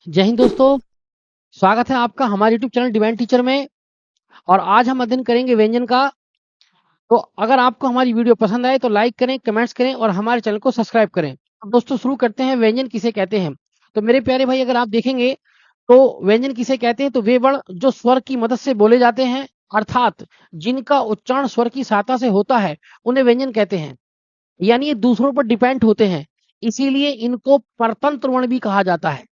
जय हिंद दोस्तों। स्वागत है आपका हमारे यूट्यूब चैनल डिवाइन टीचर में। और आज हम अध्ययन करेंगे व्यंजन का। तो अगर आपको हमारी वीडियो पसंद आए तो लाइक करें, कमेंट्स करें और हमारे चैनल को सब्सक्राइब करें। अब दोस्तों शुरू करते हैं, व्यंजन किसे कहते हैं। तो मेरे प्यारे भाई, अगर आप देखेंगे तो व्यंजन किसे कहते हैं, तो वे वर्ण जो स्वर की मदद से बोले जाते हैं, अर्थात जिनका उच्चारण स्वर की सहायता से होता है, उन्हें व्यंजन कहते हैं। यानी ये दूसरों पर डिपेंड होते हैं, इसीलिए इनको परतंत्र वर्ण भी कहा जाता है।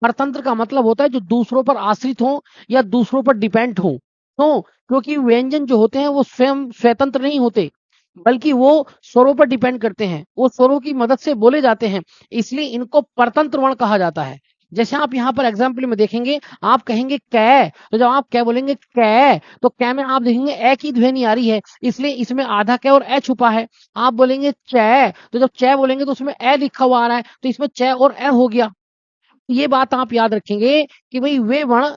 परतंत्र का मतलब होता है जो दूसरों पर आश्रित हो या दूसरों पर डिपेंड हो। क्यों? क्योंकि व्यंजन जो होते हैं वो स्वयं स्वतंत्र नहीं होते, बल्कि वो स्वरों पर डिपेंड करते हैं, वो स्वरों की मदद से बोले जाते हैं, इसलिए इनको परतंत्र वर्ण कहा जाता है। जैसे आप यहाँ पर एग्जाम्पल में देखेंगे, आप कहेंगे कै, तो जब आप क्या बोलेंगे कै, तो कै में आप देखेंगे ए की ध्वनि आ रही है, इसलिए इसमें आधा कै और ए छुपा है। आप बोलेंगे चै, तो जब चै बोलेंगे तो उसमें ए लिखा हुआ आ रहा है, तो इसमें चै और ए हो गया। ये बात आप याद रखेंगे कि भाई वे वर्ण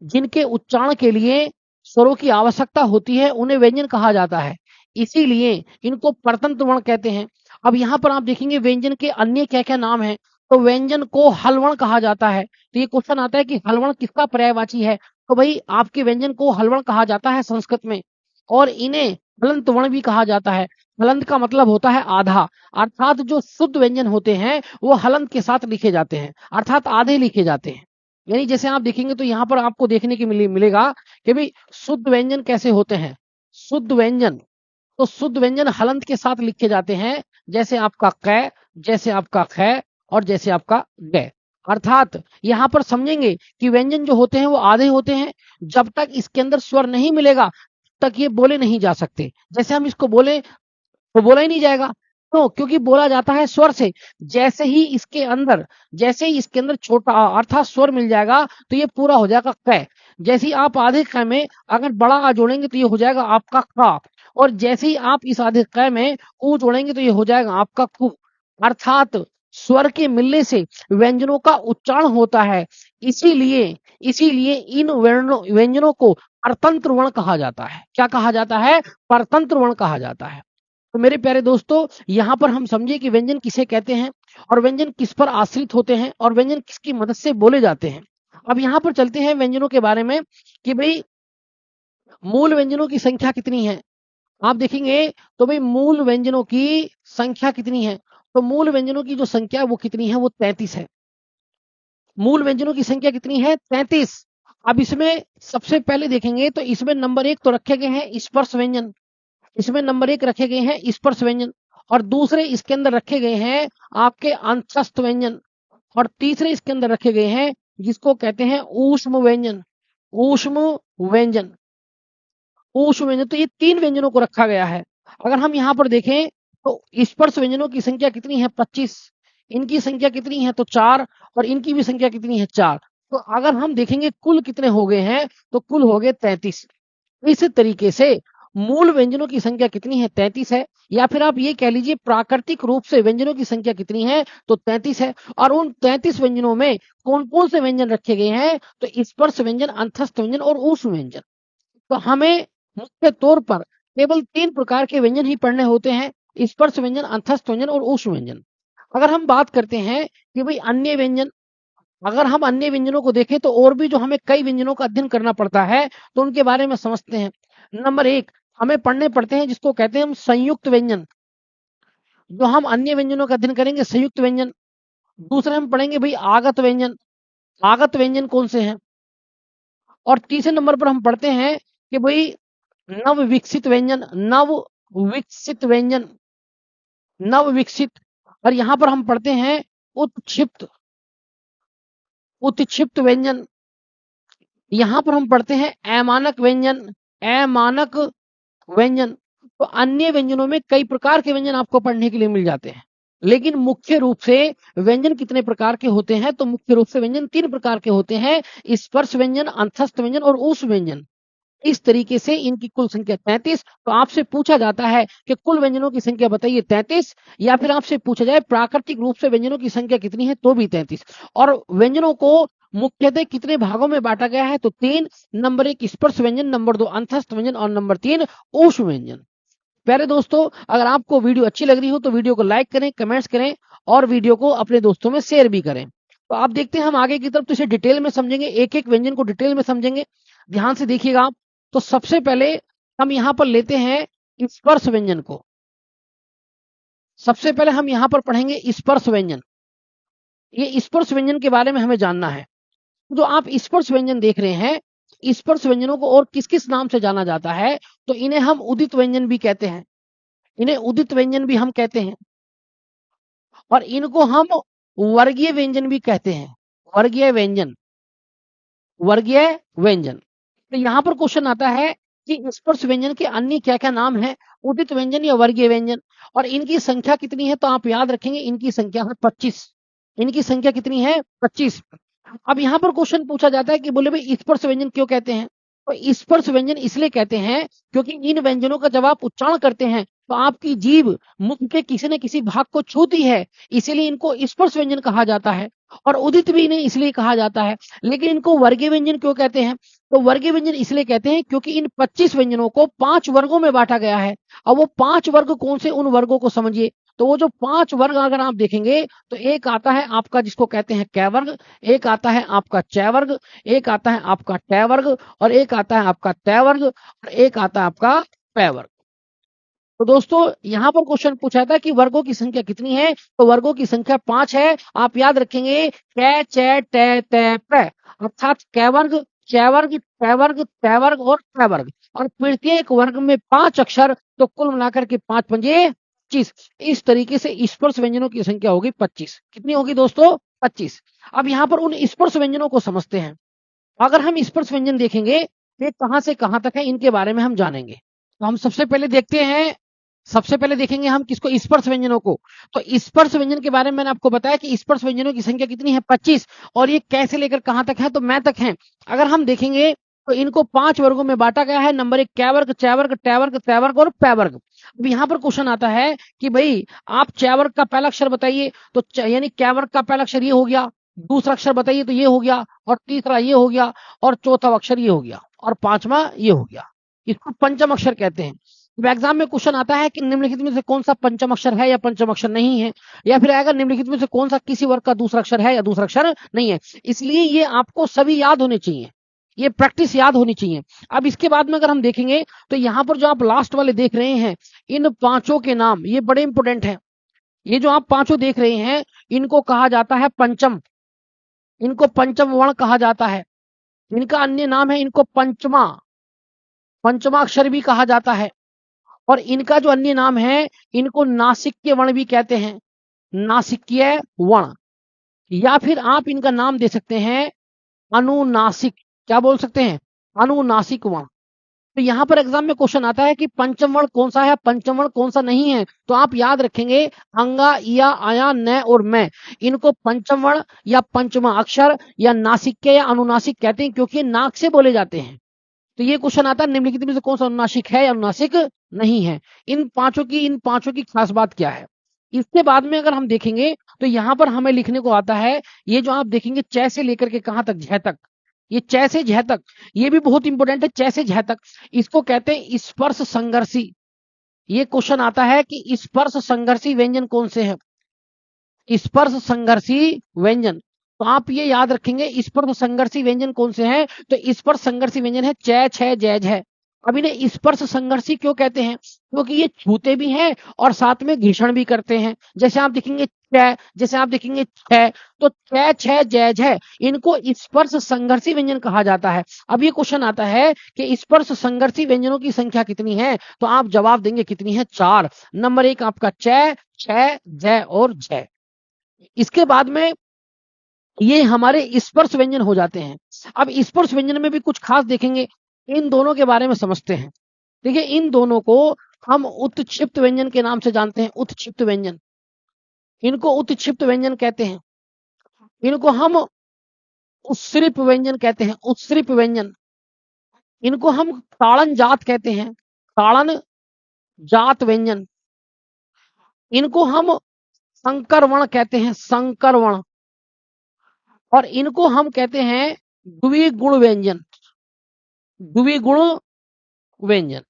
जिनके उच्चारण के लिए स्वरों की आवश्यकता होती है, उन्हें व्यंजन कहा जाता है, इसीलिए इनको परतंत्र वर्ण कहते हैं। अब यहाँ पर आप देखेंगे व्यंजन के अन्य क्या क्या नाम हैं। तो व्यंजन को हलवर्ण कहा जाता है। तो ये क्वेश्चन आता है कि हलवर्ण किसका पर्यायवाची है। तो भाई आपके व्यंजन को हलवर्ण कहा जाता है संस्कृत में। और इन्हें हलंत वर्ण भी कहा जाता है। हलंत का मतलब होता है आधा, अर्थात जो शुद्ध व्यंजन होते हैं वो हलंत के साथ लिखे जाते हैं, अर्थात आधे लिखे जाते हैं। यानी जैसे आप देखेंगे तो यहाँ पर आपको देखने के मिलेगा कि भाई शुद्ध व्यंजन कैसे होते हैं। शुद्ध व्यंजन, तो शुद्ध व्यंजन हलंत के साथ लिखे जाते हैं, जैसे आपका कै, जैसे आपका खै और जैसे आपका गै। अर्थात यहाँ पर समझेंगे कि व्यंजन जो होते हैं वो आधे होते हैं। जब तक इसके अंदर स्वर नहीं मिलेगा तक ये बोले नहीं जा सकते। जैसे हम इसको बोले तो बोला ही नहीं जाएगा। तो क्योंकि बोला जाता है स्वर से। जैसे ही इसके अंदर छोटा अर्थात स्वर मिल जाएगा तो ये पूरा हो जाएगा कै। जैसे ही आप आधे कै में अगर बड़ा आ जोड़ेंगे तो ये हो जाएगा आपका का। और जैसे ही आप इस आधे कै में ऊ जोड़ेंगे तो ये हो जाएगा आपका कु। अर्थात स्वर के मिलने से व्यंजनों का उच्चारण होता है। इसीलिए इसीलिए इन व्यंजनों को परतंत्र वर्ण कहा जाता है। क्या कहा जाता है? परतंत्र वर्ण कहा जाता है। तो मेरे प्यारे दोस्तों, यहाँ पर हम समझे कि व्यंजन किसे कहते हैं और व्यंजन किस पर आश्रित होते हैं और व्यंजन किसकी मदद से बोले जाते हैं। अब यहाँ पर चलते हैं व्यंजनों के बारे में कि भाई मूल व्यंजनों की संख्या कितनी है। आप देखेंगे तो भाई मूल व्यंजनों की संख्या कितनी है। तो मूल व्यंजनों की जो संख्या है वो कितनी है, वो 33 है। मूल व्यंजनों की संख्या कितनी है? 33। अब इसमें सबसे पहले देखेंगे तो इसमें नंबर एक तो रखे गए हैं स्पर्श व्यंजन। इसमें नंबर एक रखे गए हैं स्पर्श व्यंजन। और दूसरे इसके अंदर रखे गए हैं आपके अंतस्थ व्यंजन। और तीसरे इसके अंदर रखे गए हैं जिसको कहते हैं ऊष्म व्यंजन। ऊष्म व्यंजन, ऊष्म व्यंजन, तो ये तीन व्यंजनों को रखा गया है। अगर हम यहाँ पर देखें तो स्पर्श व्यंजनों की संख्या कितनी है? 25। इनकी संख्या कितनी है? तो 4। और इनकी भी संख्या कितनी है? 4। तो अगर हम देखेंगे कुल कितने हो गए हैं, तो कुल हो गए 33। इस तरीके से मूल व्यंजनों की संख्या कितनी है? 33 है। या फिर आप ये कह लीजिए प्राकृतिक रूप से व्यंजनों की संख्या कितनी है? तो 33 है। और उन 33 व्यंजनों में कौन कौन से व्यंजन रखे गए हैं? तो स्पर्श व्यंजन, अंतस्थ व्यंजन और ऊष्म व्यंजन। तो हमें मुख्य तौर पर केवल 3 प्रकार के व्यंजन ही पढ़ने होते हैं, स्पर्श व्यंजन, अंतस्थ व्यंजन और ऊष्म व्यंजन। अगर हम बात करते हैं कि भाई अन्य व्यंजन, अगर हम अन्य व्यंजनों को देखें तो और भी जो हमें कई व्यंजनों का अध्ययन करना पड़ता है, तो उनके बारे में समझते हैं। नंबर एक हमें पढ़ने पड़ते हैं जिसको कहते हैं हम संयुक्त व्यंजन। जो हम अन्य व्यंजनों का अध्ययन करेंगे संयुक्त व्यंजन। दूसरे हम पढ़ेंगे भाई आगत व्यंजन। आगत व्यंजन कौन से हैं? और तीसरे नंबर पर हम पढ़ते हैं कि भाई नव विकसित व्यंजन। नव विकसित व्यंजन, नव विकसित। और यहाँ पर हम पढ़ते हैं उत्क्षिप्त, उत्क्षिप्त व्यंजन। यहाँ पर हम पढ़ते हैं अमानक व्यंजन, अमानक व्यंजन। तो अन्य व्यंजनों में कई प्रकार के व्यंजन आपको पढ़ने के लिए मिल जाते हैं। लेकिन मुख्य रूप से व्यंजन कितने प्रकार के होते हैं? तो मुख्य रूप से व्यंजन 3 प्रकार के होते हैं, स्पर्श व्यंजन, अंतस्थ व्यंजन और ऊष्म व्यंजन। इस तरीके से इनकी कुल संख्या 33। तो आपसे पूछा जाता है कि कुल व्यंजनों की संख्या बताइए 33, या फिर आपसे पूछा जाए प्राकृतिक रूप से व्यंजनों की संख्या कितनी है, तो भी 33। और व्यंजनों को मुख्यतः कितने भागों में बांटा गया है? तो 3। नंबर 1 स्पर्श व्यंजन, नंबर 2 अंतस्थ व्यंजन और नंबर 3 ऊष्म व्यंजन। प्यारे दोस्तों, अगर आपको वीडियो अच्छी लग रही हो तो वीडियो को लाइक करें, कमेंट्स करें और वीडियो को अपने दोस्तों में शेयर भी करें। तो आप देखते हैं हम आगे की तरफ तो इसे डिटेल में समझेंगे, एक एक व्यंजन को डिटेल में समझेंगे। ध्यान से देखिएगा आप। तो सबसे पहले हम यहाँ पर लेते हैं स्पर्श व्यंजन को। सबसे पहले हम यहाँ पर पढ़ेंगे स्पर्श व्यंजन। ये स्पर्श व्यंजन के बारे में हमें जानना है। जो आप स्पर्श व्यंजन देख रहे हैं, स्पर्श व्यंजनों को और किस किस नाम से जाना जाता है, तो इन्हें हम उदित व्यंजन भी कहते हैं। इन्हें उदित व्यंजन भी हम कहते हैं, और इनको हम वर्गीय व्यंजन भी कहते हैं। वर्गीय व्यंजन, वर्गीय व्यंजन। तो यहाँ पर क्वेश्चन आता है कि स्पर्श व्यंजन के अन्य क्या क्या नाम है, उदित व्यंजन या वर्गीय व्यंजन, और इनकी संख्या कितनी है। तो आप याद रखेंगे इनकी संख्या है 25। इनकी संख्या कितनी है, 25। अब यहाँ पर क्वेश्चन पूछा जाता है कि बोले भाई स्पर्श व्यंजन क्यों कहते हैं। तो स्पर्श व्यंजन इसलिए कहते हैं क्योंकि इन व्यंजनों का जब आप उच्चारण करते हैं तो आपकी जीभ मुख के किसी न किसी भाग को छूती है, इसीलिए इनको स्पर्श व्यंजन कहा जाता है। और उदित भी इन्हें इसलिए कहा जाता है। लेकिन इनको वर्गीय व्यंजन क्यों कहते हैं, तो वर्गीय व्यंजन इसलिए कहते हैं क्योंकि इन 25 व्यंजनों को 5 वर्गों में बांटा गया है। अब वो 5 वर्ग कौन से, उन वर्गों को समझिए। तो वो जो 5 वर्ग अगर आप देखेंगे तो एक आता है आपका जिसको कहते हैं कै वर्ग, एक आता है आपका चै वर्ग, एक आता है आपका टै वर्ग, और एक आता है आपका तै वर्ग, और एक आता है आपका पै वर्ग। तो दोस्तों यहाँ पर क्वेश्चन पूछा था कि वर्गों की संख्या कितनी है, तो वर्गों की संख्या 5 है। आप याद रखेंगे कै चै टै तै पै, अर्थात कै वर्ग, चै वर्ग, टै वर्ग, तै वर्ग और पै वर्ग। और प्रत्येक वर्ग में 5 अक्षर, तो कुल मिलाकर के 5 पंजे 25। इस तरीके से स्पर्श व्यंजनों की संख्या होगी 25। कितनी होगी दोस्तों, 25। अब यहाँ पर उन स्पर्श व्यंजनों को समझते हैं। अगर हम स्पर्श व्यंजन देखेंगे तो ये कहाँ से कहाँ तक है, इनके बारे में हम जानेंगे। तो हम सबसे पहले देखते हैं, सबसे पहले देखेंगे हम किसको, स्पर्श व्यंजनों को। तो स्पर्श व्यंजन के बारे में मैंने आपको बताया कि स्पर्श व्यंजनों की संख्या कितनी है, 25। और ये कैसे लेकर कहां तक है, तो मैं तक है। अगर हम देखेंगे तो इनको 5 वर्गों में बांटा गया है। नंबर 1 कै वर्ग, चै वर्ग, टै वर्ग, तै वर्ग और पै वर्ग। अब यहाँ पर क्वेश्चन आता है कि भाई आप चै वर्ग का पहला अक्षर बताइए, तो यानी कै वर्ग का पहला अक्षर ये हो गया, दूसरा अक्षर बताइए तो ये हो गया, और तीसरा ये हो गया, और चौथा अक्षर ये हो गया, और पांचवा ये हो गया। इसको पंचम अक्षर कहते हैं। एग्जाम में क्वेश्चन आता है कि निम्नलिखित में से कौन सा पंचम अक्षर है या पंचम अक्षर नहीं है, या फिर आएगा निम्नलिखित में से कौन सा किसी वर्ग का दूसरा अक्षर है या दूसरा अक्षर नहीं है। इसलिए ये आपको सभी याद होने चाहिए, ये प्रैक्टिस याद होनी चाहिए। अब इसके बाद में अगर हम देखेंगे तो यहाँ पर जो आप लास्ट वाले देख रहे हैं, इन पांचों के नाम ये बड़े इंपोर्टेंट हैं। ये जो आप पांचों देख रहे हैं इनको कहा जाता है पंचम, इनको पंचम वर्ण कहा जाता है। इनका अन्य नाम है, इनको पंचमा, पंचमा अक्षर भी कहा जाता है। और इनका जो अन्य नाम है, इनको नासिक्य वर्ण भी कहते हैं, नासिक्य वर्ण, या फिर आप इनका नाम दे सकते हैं अनुनासिक। क्या बोल सकते हैं, अनुनासिक वर्ण। तो यहां पर एग्जाम में क्वेश्चन आता है कि पंचम वर्ण कौन सा है, पंचम वर्ण कौन सा नहीं है। तो आप याद रखेंगे अंगा, या, आया, न और मैं, इनको पंचम वर्ण या पंचमा अक्षर या नासिक्य या अनुनासिक कहते हैं, क्योंकि नाक से बोले जाते हैं। तो ये क्वेश्चन आता है निम्नलिखित में से कौन सा अनुनासिक है या अनुनासिक नहीं है। इन पांचों की खास बात क्या है। इसके बाद में अगर हम देखेंगे तो यहां पर हमें लिखने को आता है, ये जो आप देखेंगे च से लेकर के कहां तक, झ तक, ये च से झ तक, ये भी बहुत इंपॉर्टेंट है। च से झ तक इसको कहते हैं स्पर्श संघर्षी। ये क्वेश्चन आता है कि स्पर्श संघर्षी व्यंजन कौन से हैं, स्पर्श संघर्षी व्यंजन। तो आप ये याद रखेंगे स्पर्श संघर्षी व्यंजन कौन से हैं, तो स्पर्श संघर्षी व्यंजन है च, छ, ज, झ। अब इन्हें स्पर्श संघर्षी क्यों कहते हैं, क्योंकि ये छूते भी हैं और साथ में घर्षण भी करते हैं। जैसे आप देखेंगे छ, जैसे आप देखेंगे छ, तो छ, छ, ज, झ, इनको स्पर्श संघर्षी व्यंजन कहा जाता है। अब ये क्वेश्चन आता है कि स्पर्श संघर्षी व्यंजनों की संख्या कितनी है, तो आप जवाब देंगे कितनी है, 4। नंबर 1 आपका च, छ, झ और झ। इसके बाद में ये हमारे स्पर्श व्यंजन हो जाते हैं। अब स्पर्श व्यंजन में भी कुछ खास देखेंगे, इन दोनों के बारे में समझते हैं। देखिए इन दोनों को हम उत्क्षिप्त व्यंजन के नाम से जानते हैं, उत्क्षिप्त व्यंजन, इनको उत्क्षिप्त व्यंजन कहते हैं। इनको हम उत्सृप व्यंजन कहते हैं, उत्सृप व्यंजन। इनको हम ताड़न जात कहते हैं, ताड़न जात व्यंजन। इनको हम संकर वर्ण कहते हैं, संकर वर्ण। और इनको हम कहते हैं द्विगुण व्यंजन, द्विगुण व्यंजन।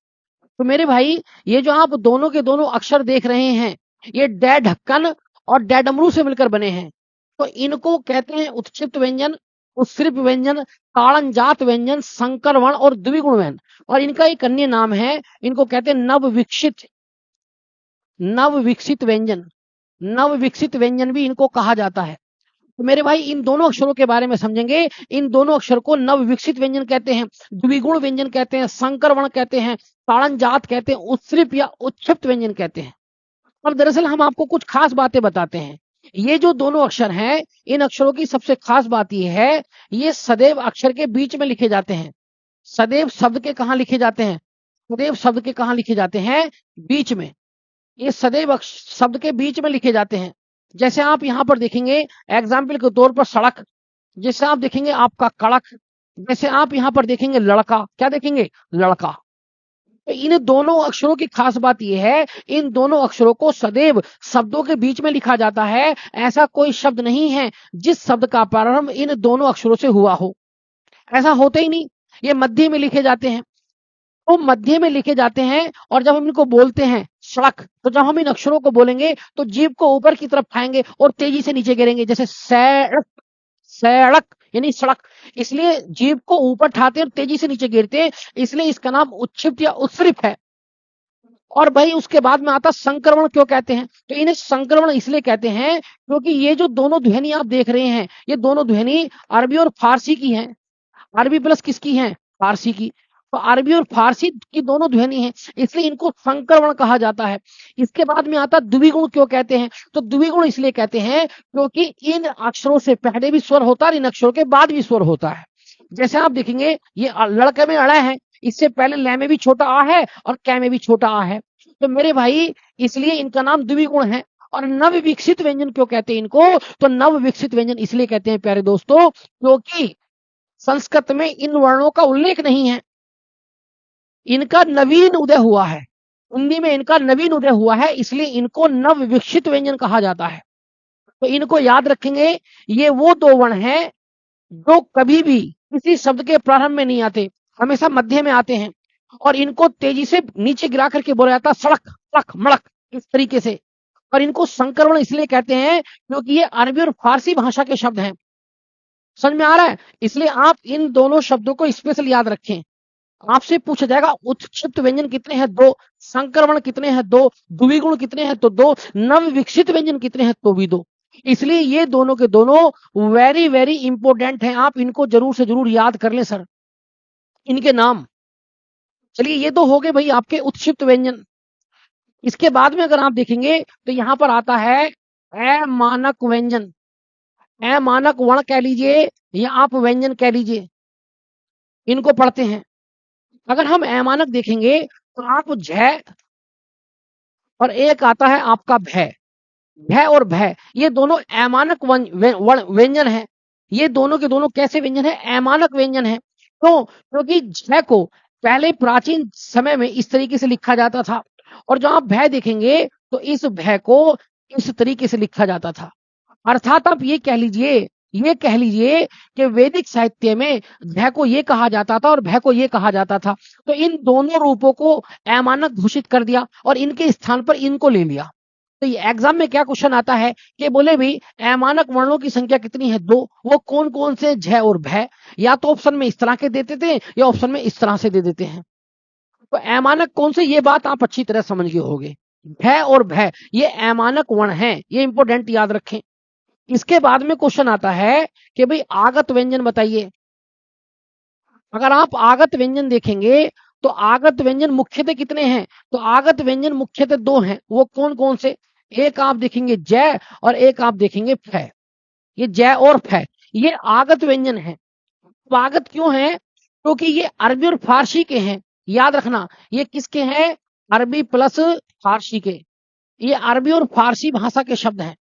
तो मेरे भाई ये जो आप दोनों के दोनों अक्षर देख रहे हैं, ये डै ढक्कन और डै डमरू से मिलकर बने हैं। तो इनको कहते हैं उत्क्षिप्त व्यंजन, उत्सृप व्यंजन, ताड़नजात व्यंजन, संकर वर्ण और द्विगुण व्यंजन। और इनका एक अन्य नाम है, इनको कहते हैं नव विकसित व्यंजन भी इनको कहा जाता है। तो मेरे भाई इन दोनों अक्षरों के बारे में समझेंगे। इन दोनों अक्षर को नव विकसित व्यंजन कहते हैं, द्विगुण व्यंजन कहते हैं, संकर वर्ण कहते हैं, ताड़नजात कहते हैं, उत्सृप या उत्क्षिप्त व्यंजन कहते हैं। अब दरअसल हम आपको कुछ खास बातें बताते हैं। ये जो दोनों अक्षर हैं, इन अक्षरों की सबसे खास बात यह है, ये सदैव अक्षर के बीच में लिखे जाते हैं। सदैव शब्द के कहां लिखे जाते हैं? सदैव शब्द के कहां लिखे जाते हैं? बीच में। ये सदैव शब्द के बीच में लिखे जाते हैं। जैसे आप यहां पर देखेंगे एग्जाम्पल के तौर पर सड़क, जैसे आप देखेंगे आपका कड़क, जैसे आप यहां पर देखेंगे लड़का, क्या देखेंगे? लड़का। तो इन दोनों अक्षरों की खास बात यह है, इन दोनों अक्षरों को सदैव शब्दों के बीच में लिखा जाता है। ऐसा कोई शब्द नहीं है जिस शब्द का प्रारंभ इन दोनों अक्षरों से हुआ हो, ऐसा होता ही नहीं। ये मध्य में लिखे जाते हैं। तो मध्य में लिखे जाते हैं और जब हम इनको बोलते हैं सड़क, तो जब हम इन अक्षरों को बोलेंगे तो जीभ को ऊपर की तरफ खाएंगे और तेजी से नीचे गिरेंगे, जैसे सड़क, सड़क यानी सड़क। इसलिए जीभ को ऊपर उठाते हैं और तेजी से नीचे गिरते हैं, इसलिए इसका नाम उत्क्षिप्त या उत्सृप है। और भाई उसके बाद में आता संक्रमण। क्यों कहते हैं? तो इन्हें संक्रमण इसलिए कहते हैं क्योंकि ये जो दोनों ध्वनि आप देख रहे हैं, ये दोनों ध्वनि अरबी और फारसी की हैं। अरबी प्लस किसकी हैं? फारसी की। तो अरबी और फारसी की दोनों ध्वनि हैं, इसलिए इनको संक्रमण कहा जाता है। इसके बाद में आता द्विगुण। क्यों कहते हैं? तो द्विगुण इसलिए कहते हैं क्योंकि इन अक्षरों से पहले भी स्वर होता है, इन अक्षरों के बाद भी स्वर होता है। जैसे आप देखेंगे ये लड़के में अड़ा है, इससे पहले लय में भी छोटा आ है और कै में भी छोटा आ है। तो मेरे भाई इसलिए इनका नाम द्विगुण है। और नव विकसित व्यंजन क्यों कहते हैं इनको? तो नव विकसित व्यंजन इसलिए कहते हैं प्यारे दोस्तों, क्योंकि संस्कृत में इन वर्णों का उल्लेख नहीं है, इनका नवीन उदय हुआ है। हिंदी में इनका नवीन उदय हुआ है, इसलिए इनको नव विकसित व्यंजन कहा जाता है। तो इनको याद रखेंगे, ये वो दो वर्ण हैं जो कभी भी किसी शब्द के प्रारंभ में नहीं आते, हमेशा मध्य में आते हैं। और इनको तेजी से नीचे गिरा करके बोला जाता है सड़क, सड़क, मड़क, इस तरीके से। और इनको संक्रमण इसलिए कहते हैं क्योंकि ये अरबी और फारसी भाषा के शब्द हैं। समझ में आ रहा है? इसलिए आप इन दोनों शब्दों को स्पेशल याद रखें। आपसे पूछा जाएगा उत्क्षिप्त व्यंजन कितने हैं? 2। संक्रमण कितने हैं? 2। द्विगुण कितने हैं? तो 2। नव विकसित व्यंजन कितने हैं? तो भी 2। इसलिए ये दोनों के दोनों वेरी वेरी इंपोर्टेंट हैं। आप इनको जरूर से जरूर याद कर लें सर, इनके नाम। चलिए ये तो हो गए भाई आपके उत्क्षिप्त व्यंजन। इसके बाद में अगर आप देखेंगे तो यहां पर आता है अमानक व्यंजन। अमानक वर्ण कह लीजिए या आप व्यंजन कह लीजिए, इनको पढ़ते हैं। अगर हम अमानक देखेंगे तो आप झ और एक आता है आपका भय, भय और भय, ये दोनों अमानक व्यंजन है। ये दोनों के दोनों कैसे व्यंजन है? अमानक व्यंजन है। क्यों? क्योंकि झ को पहले प्राचीन समय में इस तरीके से लिखा जाता था, और जब आप भय देखेंगे तो इस भय को इस तरीके से लिखा जाता था। अर्थात आप ये कह लीजिए कि वैदिक साहित्य में झ को ये कहा जाता था और भय को ये कहा जाता था। तो इन दोनों रूपों को अमानक घोषित कर दिया और इनके स्थान पर इनको ले लिया। तो ये एग्जाम में क्या क्वेश्चन आता है कि बोले भी अमानक वर्णों की संख्या कितनी है? 2। वो कौन कौन से? झ और भय। या तो ऑप्शन में इस तरह के देते थे या ऑप्शन में इस तरह से दे देते हैं। तो अमानक कौन से, ये बात आप अच्छी तरह समझ गए होंगे। भय और भय ये अमानक वर्ण हैं, ये इंपोर्टेंट याद रखें। इसके बाद में क्वेश्चन आता है कि भाई आगत व्यंजन बताइए। अगर आप आगत व्यंजन देखेंगे तो आगत व्यंजन मुख्यतः कितने हैं? तो आगत व्यंजन मुख्यतः 2 हैं। वो कौन कौन से? एक आप देखेंगे जय और एक आप देखेंगे फय। ये जय और फय ये आगत व्यंजन है। आगत क्यों है? क्योंकि ये अरबी और फारसी के हैं। याद रखना, ये किसके हैं? अरबी प्लस फारसी के। ये अरबी और फारसी भाषा के शब्द हैं,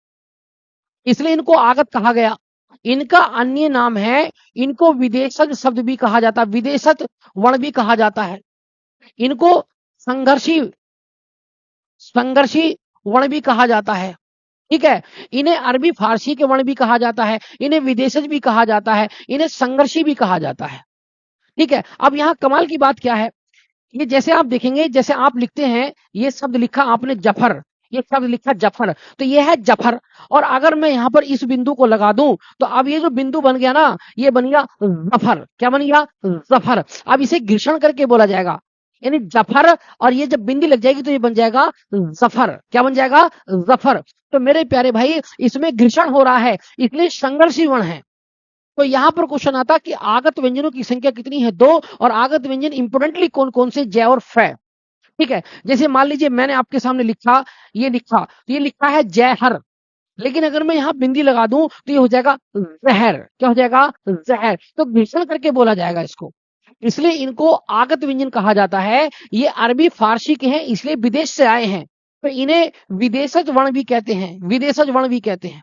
इसलिए इनको आगत कहा गया। इनका अन्य नाम है, इनको विदेशज शब्द भी कहा जाता है, विदेशज वर्ण भी कहा जाता है। इनको संघर्षी वर्ण भी कहा जाता है। ठीक है, इन्हें अरबी फारसी के वर्ण भी कहा जाता है, इन्हें विदेशज भी कहा जाता है, इन्हें संघर्षी भी कहा जाता है। ठीक है, अब यहाँ कमाल की बात क्या है, ये जैसे आप देखेंगे, जैसे आप लिखते हैं, ये शब्द लिखा आपने जफर, ये शब्द लिखा जफर, तो ये है जफर। और अगर मैं यहाँ पर इस बिंदु को लगा दूं तो अब ये जो बिंदु बन गया ना, ये बन गया जफर। क्या बन गया? जफर। अब इसे घर्षण करके बोला जाएगा, यानी जफर, और ये जब बिंदी लग जाएगी तो ये बन जाएगा जफर। क्या बन जाएगा? जफर। तो मेरे प्यारे भाई, इसमें घर्षण हो रहा है, इसलिए संघर्षी वर्ण है। तो यहाँ पर क्वेश्चन आता कि आगत व्यंजनों की संख्या कितनी है? 2। और आगत व्यंजन इंपोर्टेंटली कौन कौन से? जय और फै। ठीक है, जैसे मान लीजिए मैंने आपके सामने लिखा, ये लिखा, तो ये लिखा है जयहर, लेकिन अगर मैं यहाँ बिंदी लगा दूं तो ये हो जाएगा जहर। क्या हो जाएगा? जहर। तो घर्षण करके बोला जाएगा इसको, इसलिए इनको आगत व्यंजन कहा जाता है। ये अरबी फारसी के हैं, इसलिए विदेश से आए हैं, तो इन्हें विदेशज वर्ण भी कहते हैं, विदेशज वर्ण भी कहते हैं।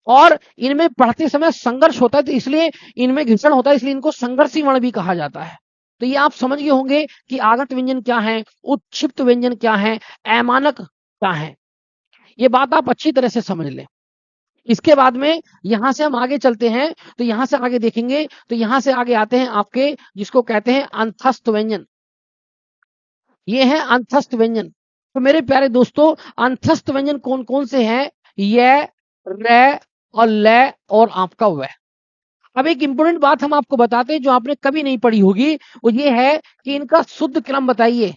और इनमें पढ़ते समय संघर्ष होता है, तो इसलिए इनमें घर्षण होता है, इसलिए इनको संघर्षी वर्ण भी कहा जाता है। तो ये आप समझ गए होंगे कि आगत व्यंजन क्या है, उत्क्षिप्त व्यंजन क्या है, अमानक क्या है। ये बात आप अच्छी तरह से समझ लें। इसके बाद में यहां से हम आगे चलते हैं, तो यहां से आगे देखेंगे, तो यहां से आगे आते हैं आपके जिसको कहते हैं अंतस्थ व्यंजन। ये है अंतस्थ व्यंजन। तो मेरे प्यारे दोस्तों, अंतस्थ व्यंजन कौन कौन से हैं? य, र और ल और आपका व। अब एक इंपॉर्टेंट बात हम आपको बताते हैं जो आपने कभी नहीं पढ़ी होगी, वो ये है कि इनका शुद्ध क्रम बताइए।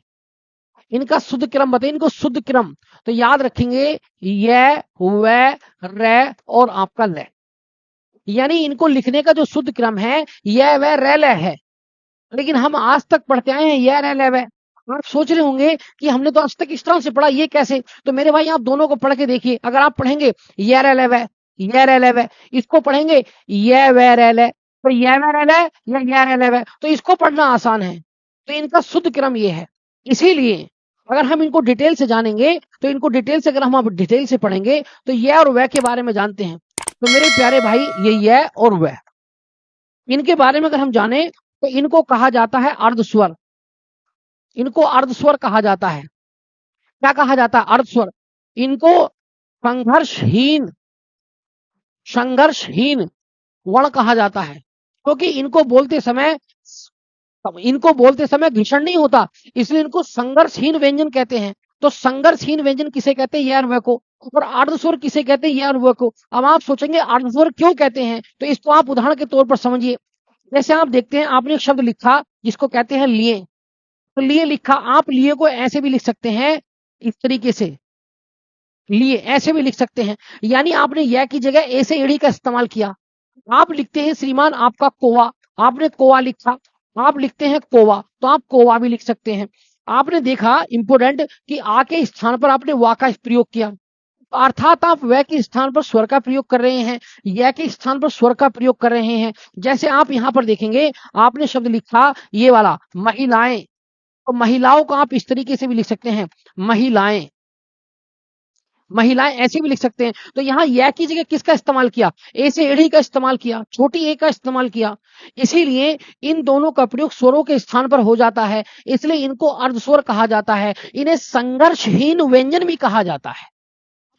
इनका शुद्ध क्रम बताइए, इनको शुद्ध क्रम। तो याद रखेंगे य, व, र और आपका ल, यानी इनको लिखने का जो शुद्ध क्रम है य, व, र, ल है। लेकिन हम आज तक पढ़ते आए हैं य, र, ल, व। आप सोच रहे होंगे कि हमने तो आज तक इस तरह से पढ़ा, ये कैसे? तो मेरे भाई आप दोनों को पढ़ के देखिए। अगर आप पढ़ेंगे य, र, ल, व, य, र, ल, व, इसको पढ़ेंगे य, व, र, ल, तो य, व, र, ल या य, र, ल, व, तो इसको पढ़ना आसान है। तो इनका शुद्ध क्रम ये है। इसीलिए अगर हम इनको डिटेल से जानेंगे, तो इनको डिटेल से, अगर हम डिटेल से पढ़ेंगे तो ये और वह के बारे में जानते हैं। तो मेरे प्यारे भाई, ये और वह, इनके बारे में अगर हम जाने तो इनको कहा जाता है अर्धस्वर। इनको अर्धस्वर कहा जाता है। क्या कहा जाता है? अर्धस्वर। इनको संघर्षहीन, संघर्षहीन वर्ण कहा जाता है, क्योंकि इनको बोलते समय घर्षण नहीं होता, इसलिए इनको संघर्षहीन व्यंजन कहते हैं। तो संघर्षहीन व्यंजन किसे कहते हैं? यह और को। और अर्धस्वर किसे कहते हैं? यह और को। अब आप सोचेंगे अर्धस्वर क्यों कहते हैं, तो इसको आप उदाहरण के तौर पर समझिए। जैसे आप देखते हैं, आपने एक शब्द लिखा जिसको कहते हैं लिए, तो लिए लिखा, आप लिए को ऐसे भी लिख सकते हैं, इस तरीके से, लिए ऐसे भी लिख सकते हैं, यानी आपने यह की जगह ए से एड़ी का इस्तेमाल किया। आप लिखते हैं श्रीमान आपका कोवा, आपने कोवा लिखा। आप लिखते हैं कोवा, तो आप कोवा भी लिख सकते हैं। आपने देखा इंपोर्टेंट कि आ के स्थान पर आपने वा का प्रयोग किया, अर्थात आप वह के स्थान पर स्वर का प्रयोग कर रहे हैं, यह के स्थान पर स्वर का प्रयोग कर रहे हैं। जैसे आप यहां पर देखेंगे, आपने शब्द लिखा ये वाला महिलाएं, तो महिलाओं को आप इस तरीके से भी लिख सकते हैं, महिलाएं, महिलाएं ऐसे भी लिख सकते हैं। तो यहाँ यह की जगह किसका इस्तेमाल किया? ए से एड़ी का इस्तेमाल किया, छोटी ए का इस्तेमाल किया। इसीलिए इन दोनों का प्रयोग स्वरों के स्थान पर हो जाता है, इसलिए इनको अर्धस्वर कहा जाता है। इन्हें संघर्षहीन व्यंजन भी कहा जाता है।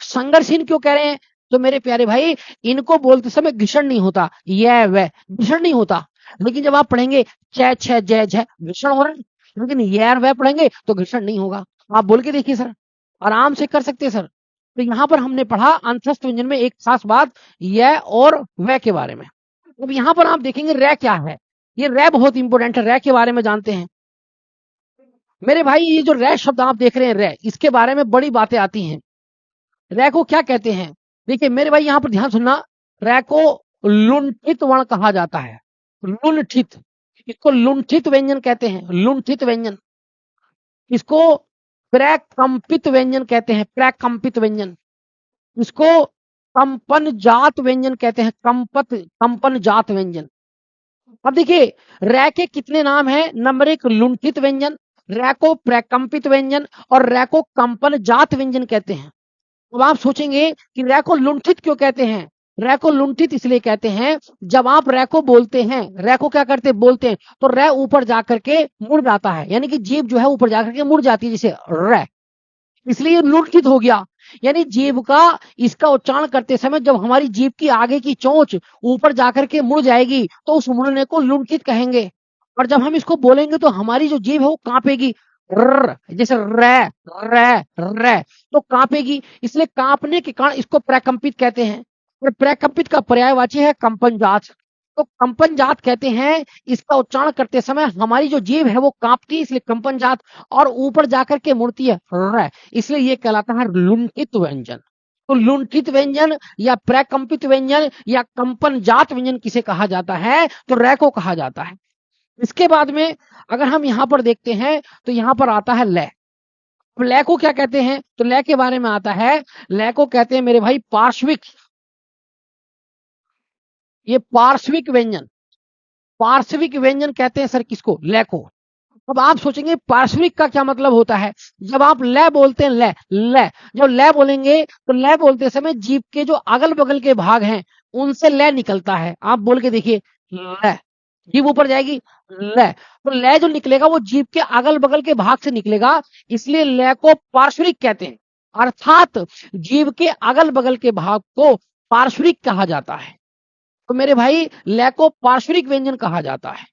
संघर्षहीन क्यों कह रहे हैं? तो मेरे प्यारे भाई, इनको बोलते समय घर्षण नहीं होता, यह वह घर्षण नहीं होता। लेकिन जब आप पढ़ेंगे च, छ, जय, झ, घर्षण हो रहा है, लेकिन यह और वह पढ़ेंगे तो घर्षण नहीं होगा। आप बोल के देखिए सर, आराम से कर सकते हैं सर। तो यहां पर हमने पढ़ा अंतस्थ व्यंजन में एक खास बात यह और वह के बारे में। अब यहां पर आप देखेंगे रै क्या है। ये रै बहुत इंपॉर्टेंट है, रै के बारे में जानते हैं मेरे भाई। ये जो रै शब्द आप देख रहे हैं, रै, इसके बारे में बड़ी बातें आती हैं। रै को क्या कहते हैं? देखिए मेरे भाई, यहां पर ध्यान सुनना, रै को लुंठित वर्ण कहा जाता है। लुंठित, इसको लुंठित व्यंजन कहते हैं, लुंठित व्यंजन। इसको प्रकंपित व्यंजन कहते हैं, प्रकंपित व्यंजन। इसको कंपन जात व्यंजन कहते हैं, कंपन जात व्यंजन। अब देखिए रै के कितने नाम हैं? नंबर 1 लुंठित व्यंजन, रै को प्रकंपित व्यंजन और रै को कंपन जात व्यंजन कहते हैं। अब आप सोचेंगे कि रै को लुंठित क्यों कहते हैं? रै को लुंठित इसलिए कहते हैं, जब आप रै को बोलते हैं, रै को क्या करते बोलते हैं, तो रै ऊपर जाकर के मुड़ जाता है, यानी कि जीभ जो है ऊपर जाकर के मुड़ जाती है, जैसे रै, इसलिए लुंठित हो गया। यानी जीभ का इसका उच्चारण करते समय जब हमारी जीभ की आगे की चोंच ऊपर जाकर के मुड़ जाएगी तो उस मुड़ने को लुंठित कहेंगे। और जब हम इसको बोलेंगे तो हमारी जो जीभ है वो कांपेगी, जैसे रे रे रे, तो कांपेगी, इसलिए कांपने के कारण इसको प्रकंपित कहते हैं। और प्रकंपित का पर्यायवाची है कंपन जात। तो कंपन जात कहते हैं, इसका उच्चारण करते समय हमारी जो जीभ है वो कांपती है, इसलिए कंपन जात, और ऊपर जाकर के मुड़ती है र, इसलिए ये कहलाता है लुंठित व्यंजन। तो लुंठित व्यंजन या प्रकंपित व्यंजन या कंपन जात व्यंजन किसे कहा जाता है, तो रे को कहा जाता है। इसके बाद में अगर हम यहां पर देखते हैं तो यहां पर आता है लय। अब लय को क्या कहते हैं, तो लय के बारे में आता है, लय को कहते हैं मेरे भाई पार्श्विक, ये पार्श्विक व्यंजन, पार्श्विक व्यंजन कहते हैं सर किसको, लय को। अब आप सोचेंगे पार्श्विक का क्या मतलब होता है, जब आप लय बोलते हैं, लय लय, जब लय बोलेंगे तो लय बोलते समय जीभ के जो अगल बगल के भाग हैं उनसे लय निकलता है। आप बोल के देखिए, लय, जीभ ऊपर जाएगी, लय, तो लय जो निकलेगा वो जीभ के अगल बगल के भाग से निकलेगा, इसलिए लय को पार्श्विक कहते हैं। अर्थात जीभ के अगल बगल के भाग को पार्श्विक कहा जाता है। तो मेरे भाई लय को पार्श्विक व्यंजन कहा जाता है।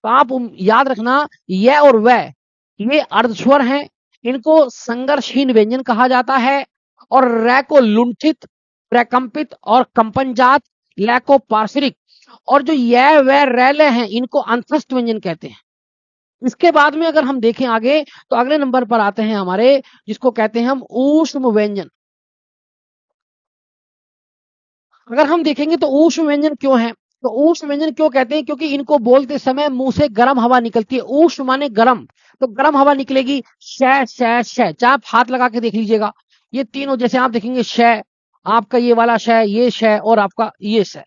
तो आप याद रखना, य और व ये अर्धस्वर हैं, इनको संघर्षहीन व्यंजन कहा जाता है। और रै को लुंठित, प्रकंपित और कंपनजात, लै को पार्श्विक, और जो य व रैले हैं इनको अंतस्थ व्यंजन कहते हैं। इसके बाद में अगर हम देखें आगे तो अगले नंबर पर आते हैं हमारे, जिसको कहते हैं हम ऊष्म व्यंजन। अगर हम देखेंगे तो ऊष्म व्यंजन क्यों है, तो ऊष्म व्यंजन क्यों कहते हैं, क्योंकि इनको बोलते समय मुंह से गर्म हवा निकलती है। ऊष्म माने गर्म, तो गर्म हवा निकलेगी, शय शय शय, चाहे आप हाथ लगा के देख लीजिएगा, ये तीनों जैसे आप देखेंगे, शय, आपका ये वाला शय, ये शय, और आपका ये शय,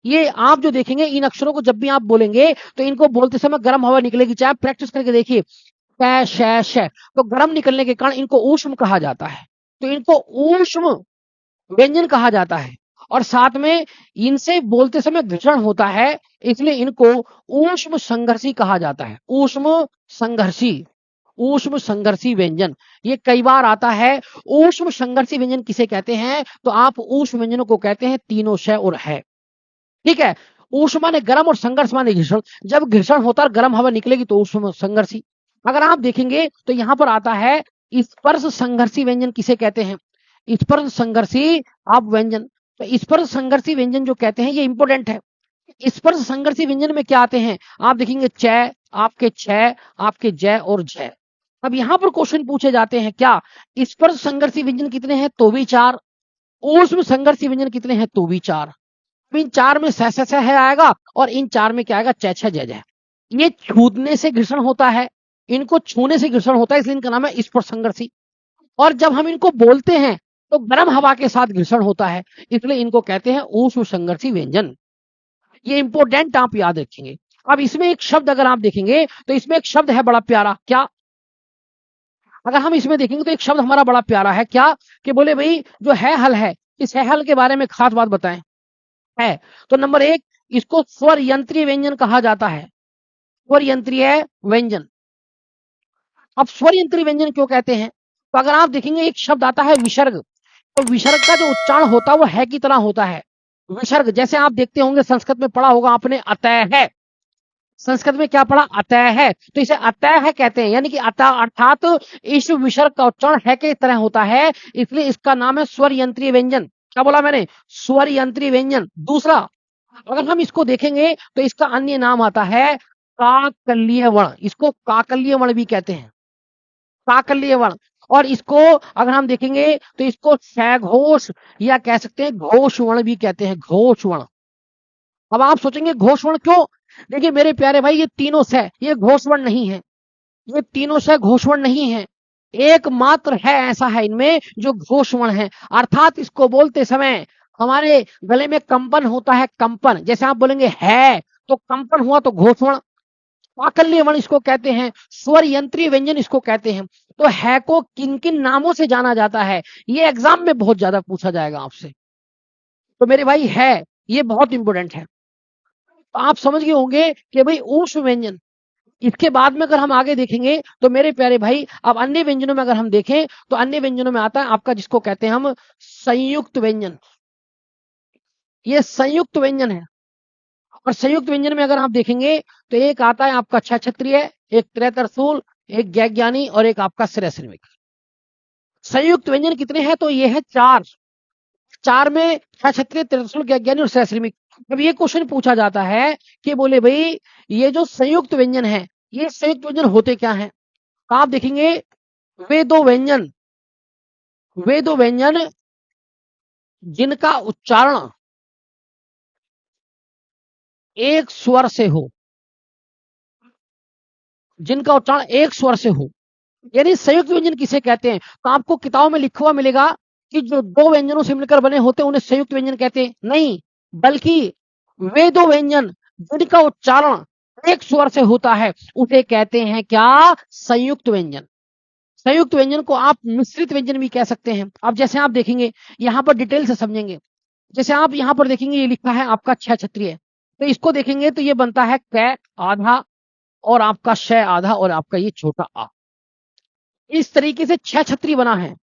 ये आप जो देखेंगे इन अक्षरों को जब भी आप बोलेंगे तो इनको बोलते समय गर्म हवा निकलेगी। चाहे आप प्रैक्टिस करके देखिए, शय शय शय, तो गर्म निकलने के कारण इनको ऊष्म कहा जाता है। तो इनको ऊष्म व्यंजन कहा जाता है। और साथ में इनसे बोलते समय घर्षण होता है, इसलिए इनको ऊष्म संघर्षी कहा जाता है। ऊष्म संघर्षी, ऊष्म संघर्षी व्यंजन, ये कई बार आता है। ऊष्म संघर्षी व्यंजन किसे कहते हैं, तो आप ऊष्म व्यंजनों को कहते हैं तीनों शय और है। ठीक है, ऊष्म माने गर्म और संघर्ष माने घर्षण, जब घर्षण होता है गर्म हवा निकलेगी तो ऊष्म संघर्षी। अगर आप देखेंगे तो यहां पर आता है स्पर्श संघर्षी व्यंजन किसे कहते हैं, स्पर्श संघर्षी आप व्यंजन। तो स्पर्श संघर्षी व्यंजन जो कहते हैं ये इंपोर्टेंट है। स्पर्श संघर्षी व्यंजन में क्या आते हैं, आप देखेंगे चय, आपके छय, आपके जय और जय। अब यहां पर क्वेश्चन पूछे जाते हैं, क्या स्पर्श संघर्षी व्यंजन कितने हैं, तो भी चार। ऊष्म संघर्षी व्यंजन कितने हैं, तो भी चार। इन चार में स है आएगा, और इन चार में क्या आएगा, च छ जय जय। ये छूने से घर्षण होता है, इनको छूने से घर्षण होता है, इसलिए इनका नाम है स्पर्श संघर्षी। और जब हम इनको बोलते हैं तो गर्म हवा के साथ घर्षण होता है, इसलिए इनको कहते हैं ऊष्म संघर्षी व्यंजन। ये इंपोर्टेंट आप याद रखेंगे। अब इसमें एक शब्द अगर आप देखेंगे तो इसमें एक शब्द है बड़ा प्यारा, क्या, अगर हम इसमें देखेंगे तो एक शब्द हमारा बड़ा प्यारा है, क्या, कि बोले भाई जो है हल है, इस है हल के बारे में खास बात बताएं। है, तो नंबर एक, इसको स्वर यंत्रीय व्यंजन कहा जाता है। स्वर यंत्रीय व्यंजन। अब स्वर यंत्रीय व्यंजन क्यों कहते हैं, तो अगर आप देखेंगे एक शब्द आता है विसर्ग, तो विसर्ग का जो उच्चारण होता है वो है की तरह होता है। विसर्ग जैसे आप देखते होंगे, संस्कृत में पढ़ा होगा आपने, अतः है, संस्कृत में क्या पढ़ा, अतः है, तो इसे अतः है कहते हैं, यानी कि अतः अर्थात इस विसर्ग का उच्चारण है के तरह होता है, इसलिए इसका नाम है स्वर यंत्रीय व्यंजन। क्या बोला मैंने, स्वर यंत्रीय व्यंजन। दूसरा, अगर हम इसको देखेंगे तो इसका अन्य नाम आता है काकल्य वर्ण, इसको काकल्य वर्ण भी कहते हैं, काकल्य वर्ण। और इसको अगर हम देखेंगे तो इसको सघोष या कह सकते हैं घोष वर्ण भी कहते हैं, घोष वर्ण। अब आप सोचेंगे घोष वर्ण क्यों, देखिए मेरे प्यारे भाई, ये तीनों से ये घोष वर्ण नहीं है, ये तीनों से घोष वर्ण नहीं है, एकमात्र है ऐसा है इनमें जो घोष वर्ण है। अर्थात इसको बोलते समय हमारे गले में कंपन होता है, कंपन, जैसे आप बोलेंगे है तो कंपन हुआ तो घोष वर्ण। काकल्य वर्ण इसको कहते हैं, स्वर यंत्रीय व्यंजन इसको कहते हैं। तो है को किन किन नामों से जाना जाता है, ये एग्जाम में बहुत ज्यादा पूछा जाएगा आपसे। तो मेरे भाई है, ये बहुत इंपोर्टेंट है। तो आप समझ गए होंगे कि भाई ऊष्म व्यंजन। इसके बाद में अगर हम आगे देखेंगे तो मेरे प्यारे भाई, अब अन्य व्यंजनों में अगर हम देखें तो अन्य व्यंजनों में आता है आपका जिसको कहते हैं हम संयुक्त व्यंजन। ये संयुक्त व्यंजन है। और संयुक्त व्यंजन में अगर आप देखेंगे तो एक आता है आपका छह छत्रीय, एक त्रय तरसूल, एक ज्ञानी और एक आपका श्रेयश्रमिक। संयुक्त व्यंजन कितने हैं? तो ये है 4। 4 में क्षत्रिय, त्रिशूल, ज्ञानी और श्रेयश्रमिक। अब ये क्वेश्चन पूछा जाता है कि बोले भाई ये जो संयुक्त व्यंजन है, ये संयुक्त व्यंजन होते क्या हैं? तो आप देखेंगे वे दो व्यंजन, वे दो व्यंजन जिनका उच्चारण एक स्वर से हो, जिनका उच्चारण एक स्वर से हो, यानी संयुक्त व्यंजन किसे कहते हैं? तो आपको किताबों में लिखा हुआ मिलेगा कि जो दो व्यंजनों से मिलकर बने होते हैं उन्हें संयुक्त व्यंजन कहते हैं, नहीं, बल्कि वे दो व्यंजन जिनका उच्चारण एक स्वर से होता है उसे कहते हैं क्या? संयुक्त व्यंजन। संयुक्त व्यंजन को आप मिश्रित व्यंजन भी कह सकते हैं। अब जैसे आप देखेंगे यहां पर डिटेल से समझेंगे, जैसे आप यहां पर देखेंगे ये लिखा है आपका छह छत्रीय, तो इसको देखेंगे तो ये बनता है क आधा और आपका श आधा और आपका ये छोटा आ। इस तरीके से छह छत्री बना है।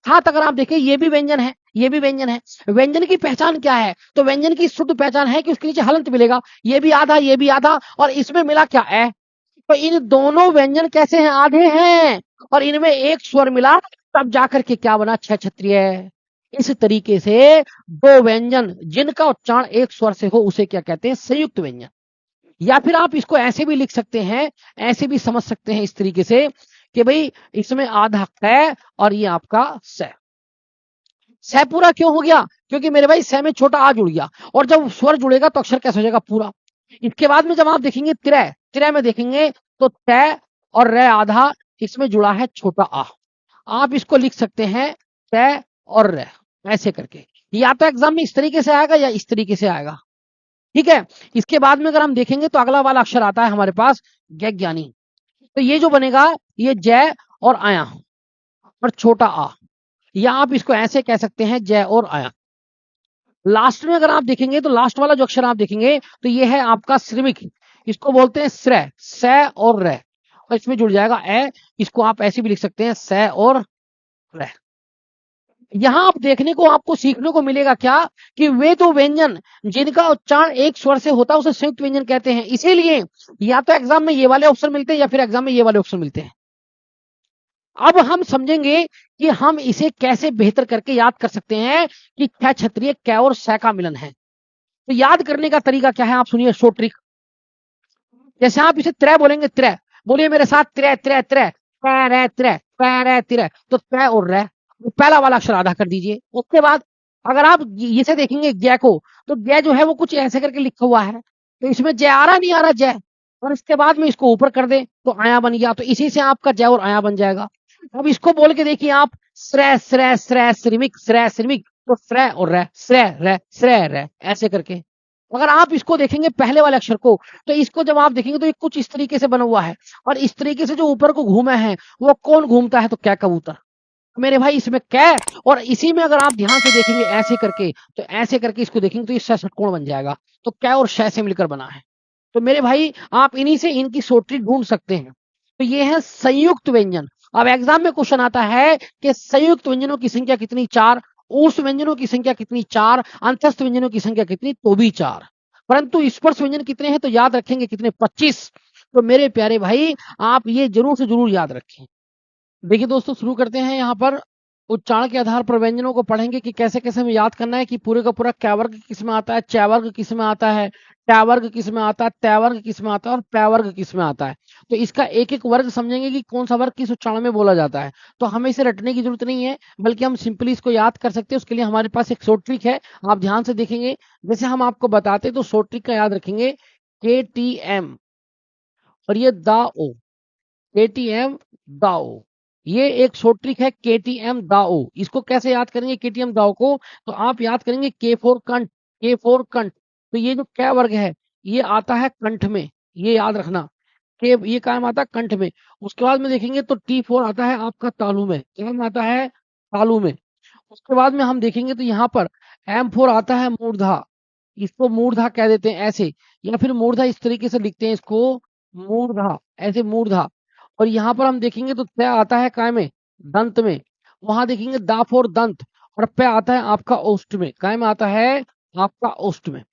साथ अगर आप देखें ये भी व्यंजन है, ये भी व्यंजन है। व्यंजन की पहचान क्या है? तो व्यंजन की शुद्ध पहचान है कि उसके नीचे हलंत मिलेगा, ये भी आधा, ये भी आधा, और इसमें मिला क्या? ए। तो इन दोनों व्यंजन कैसे हैं? आधे हैं, और इनमें एक स्वर मिला, तब जाकर के क्या बना? छह छत्रीय। इस तरीके से दो व्यंजन जिनका उच्चारण एक स्वर से हो उसे क्या कहते हैं? संयुक्त व्यंजन। या फिर आप इसको ऐसे भी लिख सकते हैं, ऐसे भी समझ सकते हैं इस तरीके से कि भाई इसमें आधा क और ये आपका स। स पूरा क्यों हो गया? क्योंकि मेरे भाई स में छोटा आ जुड़ गया, और जब स्वर जुड़ेगा तो अक्षर कैसे हो जाएगा? पूरा। इसके बाद में जब आप देखेंगे त्रय, त्रय में देखेंगे तो तय और रे आधा, इसमें जुड़ा है छोटा आ। आप इसको लिख सकते हैं तय और रे, ऐसे करके। या तो एग्जाम में इस तरीके से आएगा या इस तरीके से आएगा, ठीक है। इसके बाद में अगर हम देखेंगे तो अगला वाला अक्षर आता है हमारे पास ज्ञानी। तो ये जो बनेगा ये जय और आया और छोटा आ, या आप इसको ऐसे कह सकते हैं जय और आया। लास्ट में अगर आप देखेंगे तो लास्ट वाला जो अक्षर आप देखेंगे तो ये है आपका श्रमिक, इसको बोलते हैं श्रय, स और र, और इसमें जुड़ जाएगा ए। इसको आप ऐसे भी लिख सकते हैं स और र। यहां आप देखने को आपको सीखने को मिलेगा क्या? कि वे तो व्यंजन जिनका उच्चारण एक स्वर से होता है उसे संयुक्त व्यंजन कहते हैं। इसीलिए या तो एग्जाम में ये वाले ऑप्शन मिलते हैं या फिर एग्जाम में ये वाले ऑप्शन मिलते हैं। अब हम समझेंगे कि हम इसे कैसे बेहतर करके याद कर सकते हैं कि क्या क्षत्रिय कै और सै का मिलन है। तो याद करने का तरीका क्या है? आप सुनिए शॉर्ट ट्रिक। जैसे आप इसे त्रय बोलेंगे, त्रय बोलिए मेरे साथ, त्रय त्रय त्रय, त्रय त्रय त्रय त्रय, तो त्रय और रै, पहला वाला अक्षर आधा कर दीजिए। उसके बाद अगर आप इसे देखेंगे जय को, तो जय जो है वो कुछ ऐसे करके लिखा हुआ है, तो इसमें जय आ रहा नहीं आ रहा जय, और इसके बाद में इसको ऊपर कर दें तो आया बन गया, तो इसी से आपका जय और आया बन जाएगा। अब इसको बोल के देखिए आप, श्रय श्रय श्रय श्रमिक, श्रय श्रमिक, तो श्रय और रै, श्रय रै, श्रय रै, ऐसे करके। अगर आप इसको देखेंगे पहले वाले अक्षर को, तो इसको जब आप देखेंगे तो ये कुछ इस तरीके से बना हुआ है, और इस तरीके से जो ऊपर को घूमे हैं वो कौन घूमता है? तो क्या कबूतर। मेरे भाई इसमें कै, और इसी में अगर आप ध्यान से देखेंगे ऐसे करके, तो ऐसे करके इसको देखेंगे तो ये षटकोण बन जाएगा, तो कै और शय से मिलकर बना है। तो मेरे भाई आप इन्हीं से इनकी सोटी ढूंढ सकते हैं। तो ये है संयुक्त व्यंजन। अब एग्जाम में क्वेश्चन आता है कि संयुक्त व्यंजनों की संख्या कितनी? 4। ऊष्ट व्यंजनों की संख्या कितनी? 4। अंतस्थ व्यंजनों की संख्या कितनी? तो भी 4। परंतु स्पर्श व्यंजन कितने हैं? तो याद रखेंगे कितने? 25। तो मेरे प्यारे भाई आप ये जरूर से जरूर याद रखें। देखिए दोस्तों, शुरू करते हैं। यहाँ पर उच्चारण के आधार पर व्यंजनों को पढ़ेंगे कि कैसे कैसे हमें याद करना है, कि पूरे का पूरा कै वर्ग किस में आता है, च वर्ग किस में आता है, ट वर्ग किस में आता है, त वर्ग किस में आता है और पै वर्ग किस में आता है। तो इसका एक एक वर्ग समझेंगे कि कौन सा वर्ग किस उच्चारण में बोला जाता है। तो हमें इसे रटने की जरूरत नहीं है, बल्कि हम सिंपली इसको याद कर सकते हैं। उसके लिए हमारे पास एक शॉर्ट ट्रिक है, आप ध्यान से देखेंगे। जैसे हम आपको बताते तो शॉर्ट ट्रिक का याद रखेंगे, KTM और ये दा ओ, KTM दाओ, ये एक शॉर्ट ट्रिक है KTM दाओ। इसको कैसे याद करेंगे KTM दाओ को? तो आप याद करेंगे K फोर कंठ, K फोर कंठ। तो ये जो कै वर्ग है ये आता है कंठ में, ये याद रखना। के ये काम आता है कंठ में। उसके बाद में देखेंगे तो T4 आता है आपका तालु में, क्या में आता है? तालु में। उसके बाद में हम देखेंगे तो यहाँ पर M4 आता है मूर्धा, इसको मूर्धा कह देते हैं ऐसे, या फिर मूर्धा इस तरीके से लिखते हैं इसको, मूर्धा, ऐसे मूर्धा। और यहाँ पर हम देखेंगे तो त आता है काय में? दंत में। वहां देखेंगे दा फोर दंत, और पे आता है आपका ओष्ठ में, काय में आता है? आपका ओष्ठ में।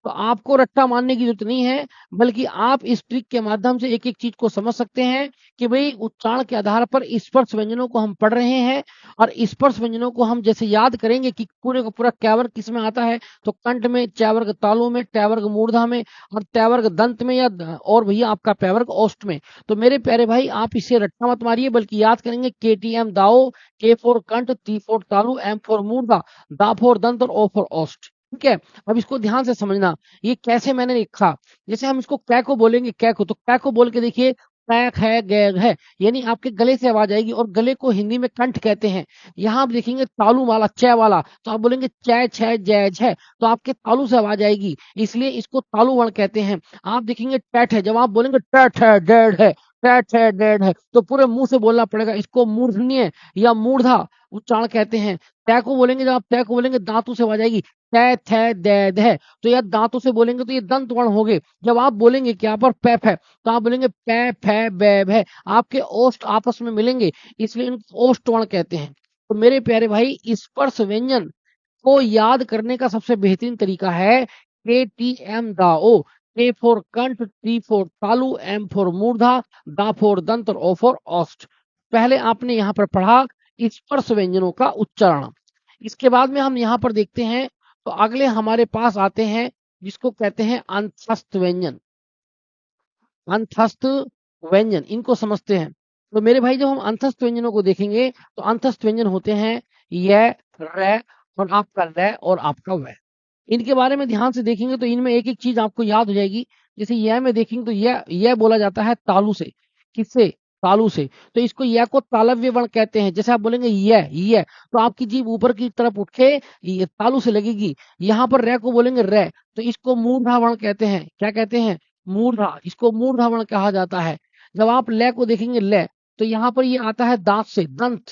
तो आपको रट्टा मारने की जरूरत नहीं है, बल्कि आप इस ट्रिक के माध्यम से एक-एक चीज को समझ सकते हैं कि भई उच्चारण के आधार पर स्पर्श व्यंजनों को हम पढ़ रहे हैं और स्पर्श व्यंजनों को हम जैसे याद करेंगे कि पूरे का पूरा क्या वर्ग किसमें आता है, तो कंठ में, च वर्ग तालु में, ट वर्ग मूर्धा में और त वर्ग दंत में या और भैया आपका प वर्ग ओष्ठ में। तो मेरे प्यारे भाई आप इसे रट्टा मत मारिए, बल्कि याद करेंगे KTM दाओ, K फॉर कंठ, T फॉर तालु, M फॉर मूर्धा, दा फॉर दंत और O फॉर ओष्ठ। ठीक है, अब इसको ध्यान से समझना, ये कैसे मैंने लिखा। जैसे हम इसको कै को बोलेंगे, कै को, तो कै को बोल के देखिए, पैक है, गैग है, यानी आपके गले से आवाज आएगी और गले को हिंदी में कंठ कहते हैं। यहाँ आप देखेंगे तालु वाला, च वाला, तो आप बोलेंगे च छ जय झ, तो आपके तालु से आवाज आएगी, इसलिए इसको तालु वर्ण कहते हैं। आप देखेंगे टैट है, जब आप बोलेंगे टैट है, डेड है, टैट है, डेड है, तो पूरे मुंह से बोलना पड़ेगा, इसको मूर्धन्य या मूर्धा उच्चारण कहते हैं। तय को बोलेंगे, जब आप तय को बोलेंगे दांतों से आवाज आएगी, तय थ दै ध, तो यार दांतों से बोलेंगे तो ये दंत वर्ण हो गए। जब आप बोलेंगे क्या पर पैप है, तो आप बोलेंगे पै फै बै भै, आपके ओष्ठ आपस में मिलेंगे, इसलिए इनको ओष्ठ वर्ण कहते हैं। तो मेरे प्यारे भाई स्पर्श व्यंजन को याद करने का सबसे बेहतरीन तरीका है KTM दाओ, K फॉर कंठ, T फॉर तालु, M फॉर मूर्धा, दा फॉर दंत और O फॉर ओष्ठ। पहले आपने यहाँ पर पढ़ा स्पर्श व्यंजनों का उच्चारण। इसके बाद में हम यहाँ पर देखते हैं, तो अगले हमारे पास आते हैं जिसको कहते हैं अंतस्थ व्यंजन। अंतस्थ व्यंजन इनको समझते हैं। तो मेरे भाई जब हम अंतस्थ व्यंजनों को देखेंगे, तो अंतस्थ व्यंजन होते हैं य, रै और आपका लै और आपका वै। इनके बारे में ध्यान से देखेंगे तो इनमें एक-एक चीज आपको याद हो जाएगी। जैसे य में देखेंगे तो य बोला जाता है तालु से। किससे? तालु से। तो इसको य को तालव्य वर्ण कहते हैं। जैसे आप बोलेंगे य, तो आपकी जीभ ऊपर की तरफ उठ के ये तालु से लगेगी। यहाँ पर रै को बोलेंगे रै, तो इसको मूर्धा वर्ण कहते हैं। क्या कहते हैं? मूर्धा। इसको मूर्धा वर्ण कहा जाता है। जब आप लै को देखेंगे लै, तो यहाँ पर ये आता है दांत से, दंत।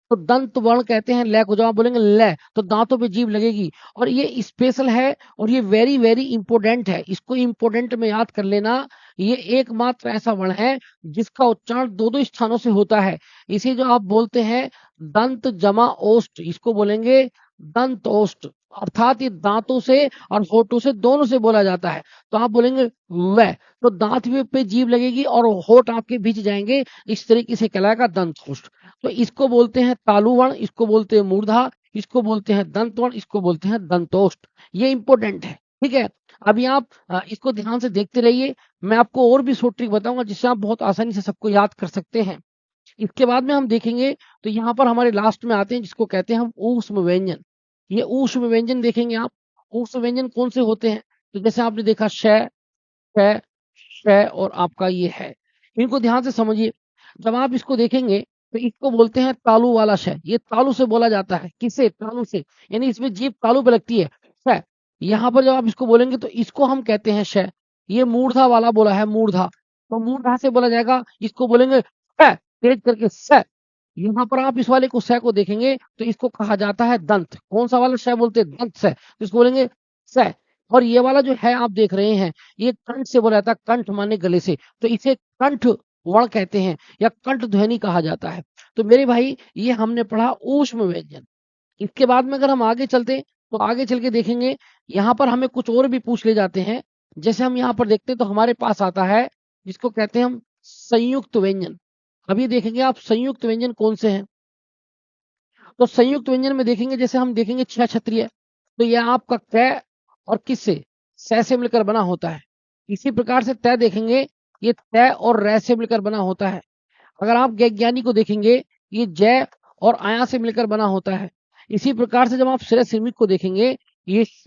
तो दंत वर्ण कहते हैं लै को। जब आप बोलेंगे लै, तो दांतों पे जीभ लगेगी और ये स्पेशल है और ये वेरी वेरी इंपॉर्टेंट है। इसको इंपॉर्टेंट में याद कर लेना। ये एकमात्र ऐसा वर्ण है जिसका उच्चारण दो-दो स्थानों से होता है। इसे जो आप बोलते हैं दंत जमा ओष्ठ, इसको बोलेंगे दंत ओष्ठ, अर्थात ये दांतों से और होठों से दोनों से बोला जाता है। तो आप बोलेंगे वै, तो दांत भी पे जीभ लगेगी और होठ आपके बीच जाएंगे, इस तरीके से कहलाएगा दंत ओष्ठ। तो इसको बोलते हैं तालु वर्ण, इसको बोलते हैं मूर्धा, इसको बोलते हैं दंत वर्ण, इसको बोलते हैं दंतोष्ठ। ये इंपॉर्टेंट है। ठीक है, अभी आप इसको ध्यान से देखते रहिए। मैं आपको और भी शॉर्ट ट्रिक बताऊंगा जिससे आप बहुत आसानी से सबको याद कर सकते हैं। इसके बाद में हम देखेंगे, तो यहाँ पर हमारे लास्ट में आते हैं जिसको कहते हैं हम ऊष्म व्यंजन। ये ऊष्म व्यंजन देखेंगे आप। ऊष्म व्यंजन कौन से होते हैं? तो जैसे आपने देखा श, श, श और आपका ये है। इनको ध्यान से समझिए। जब आप इसको देखेंगे तो इसको बोलते हैं तालु वाला श। ये तालु से बोला जाता है। किससे? तालु से, यानी इसमें जीभ तालु पे लगती है। श। यहाँ पर जब आप इसको बोलेंगे तो इसको हम कहते हैं श। ये मूर्धा वाला बोला है, मूर्धा, तो मूर्धा से बोला जाएगा। इसको बोलेंगे स, तेज करके स। यहाँ पर आप इस वाले को स को देखेंगे तो इसको कहा जाता है दंत। कौन सा वाला श बोलते हैं? दंत स, तो इसको बोलेंगे स। और ये वाला जो है आप देख रहे हैं, ये कंठ से बोला जाता है, कंठ माने गले से, तो इसे कंठ वर्ण कहते हैं या कंठ ध्वनि कहा जाता है। तो मेरे भाई ये हमने पढ़ा ऊष्म व्यंजन। इसके बाद में अगर हम आगे चलते तो आगे चल के देखेंगे, यहाँ पर हमें कुछ और भी पूछ ले जाते हैं। जैसे हम यहाँ पर देखते हैं तो हमारे पास आता है जिसको कहते हैं हम संयुक्त व्यंजन। अभी देखेंगे आप संयुक्त व्यंजन कौन से हैं। तो संयुक्त व्यंजन में देखेंगे, जैसे हम देखेंगे छह छत्रीय, तो यह आपका क और किससे? स से मिलकर बना होता है। इसी प्रकार से तय देखेंगे, ये तय और रै से मिलकर बना होता है। अगर आप ज्ञानी को देखेंगे, ये जय और आया से मिलकर बना होता है। इसी प्रकार से जब आप श्रेय श्रमिक को देखेंगे, ये श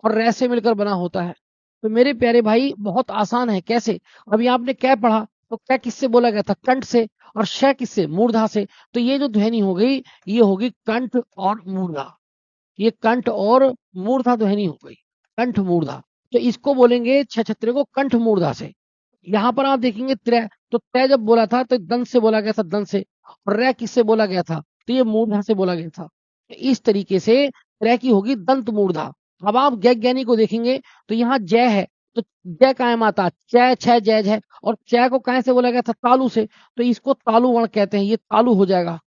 और रै से मिलकर बना होता है। तो मेरे प्यारे भाई बहुत आसान है। कैसे? अभी आपने कै पढ़ा, तो कै किससे बोला गया था? कंठ से। और श किससे? मूर्धा से। तो ये जो ध्वनि हो गई, ये होगी कंठ और मूर्धा। ये कंठ और मूर्धा ध्वनि हो गई, कंठ मूर्धा। तो इसको बोलेंगे छह छत्रे को कंठ मूर्धा से। यहाँ पर आप देखेंगे त्रय, तो तय जब बोला था तो दंत से बोला गया था, दंत से। और रै किससे बोला गया था? तो ये मूर्धा से बोला गया था। तो इस तरीके से त्रय की होगी दंत मूर्धा। अब आप ज्ञानी को देखेंगे तो यहाँ जय है, तो जय कायम आता, च छ जय है, और च को काय से बोला गया था? तालु से, तो इसको तालु वर्ण कहते हैं। ये तालु हो जाएगा।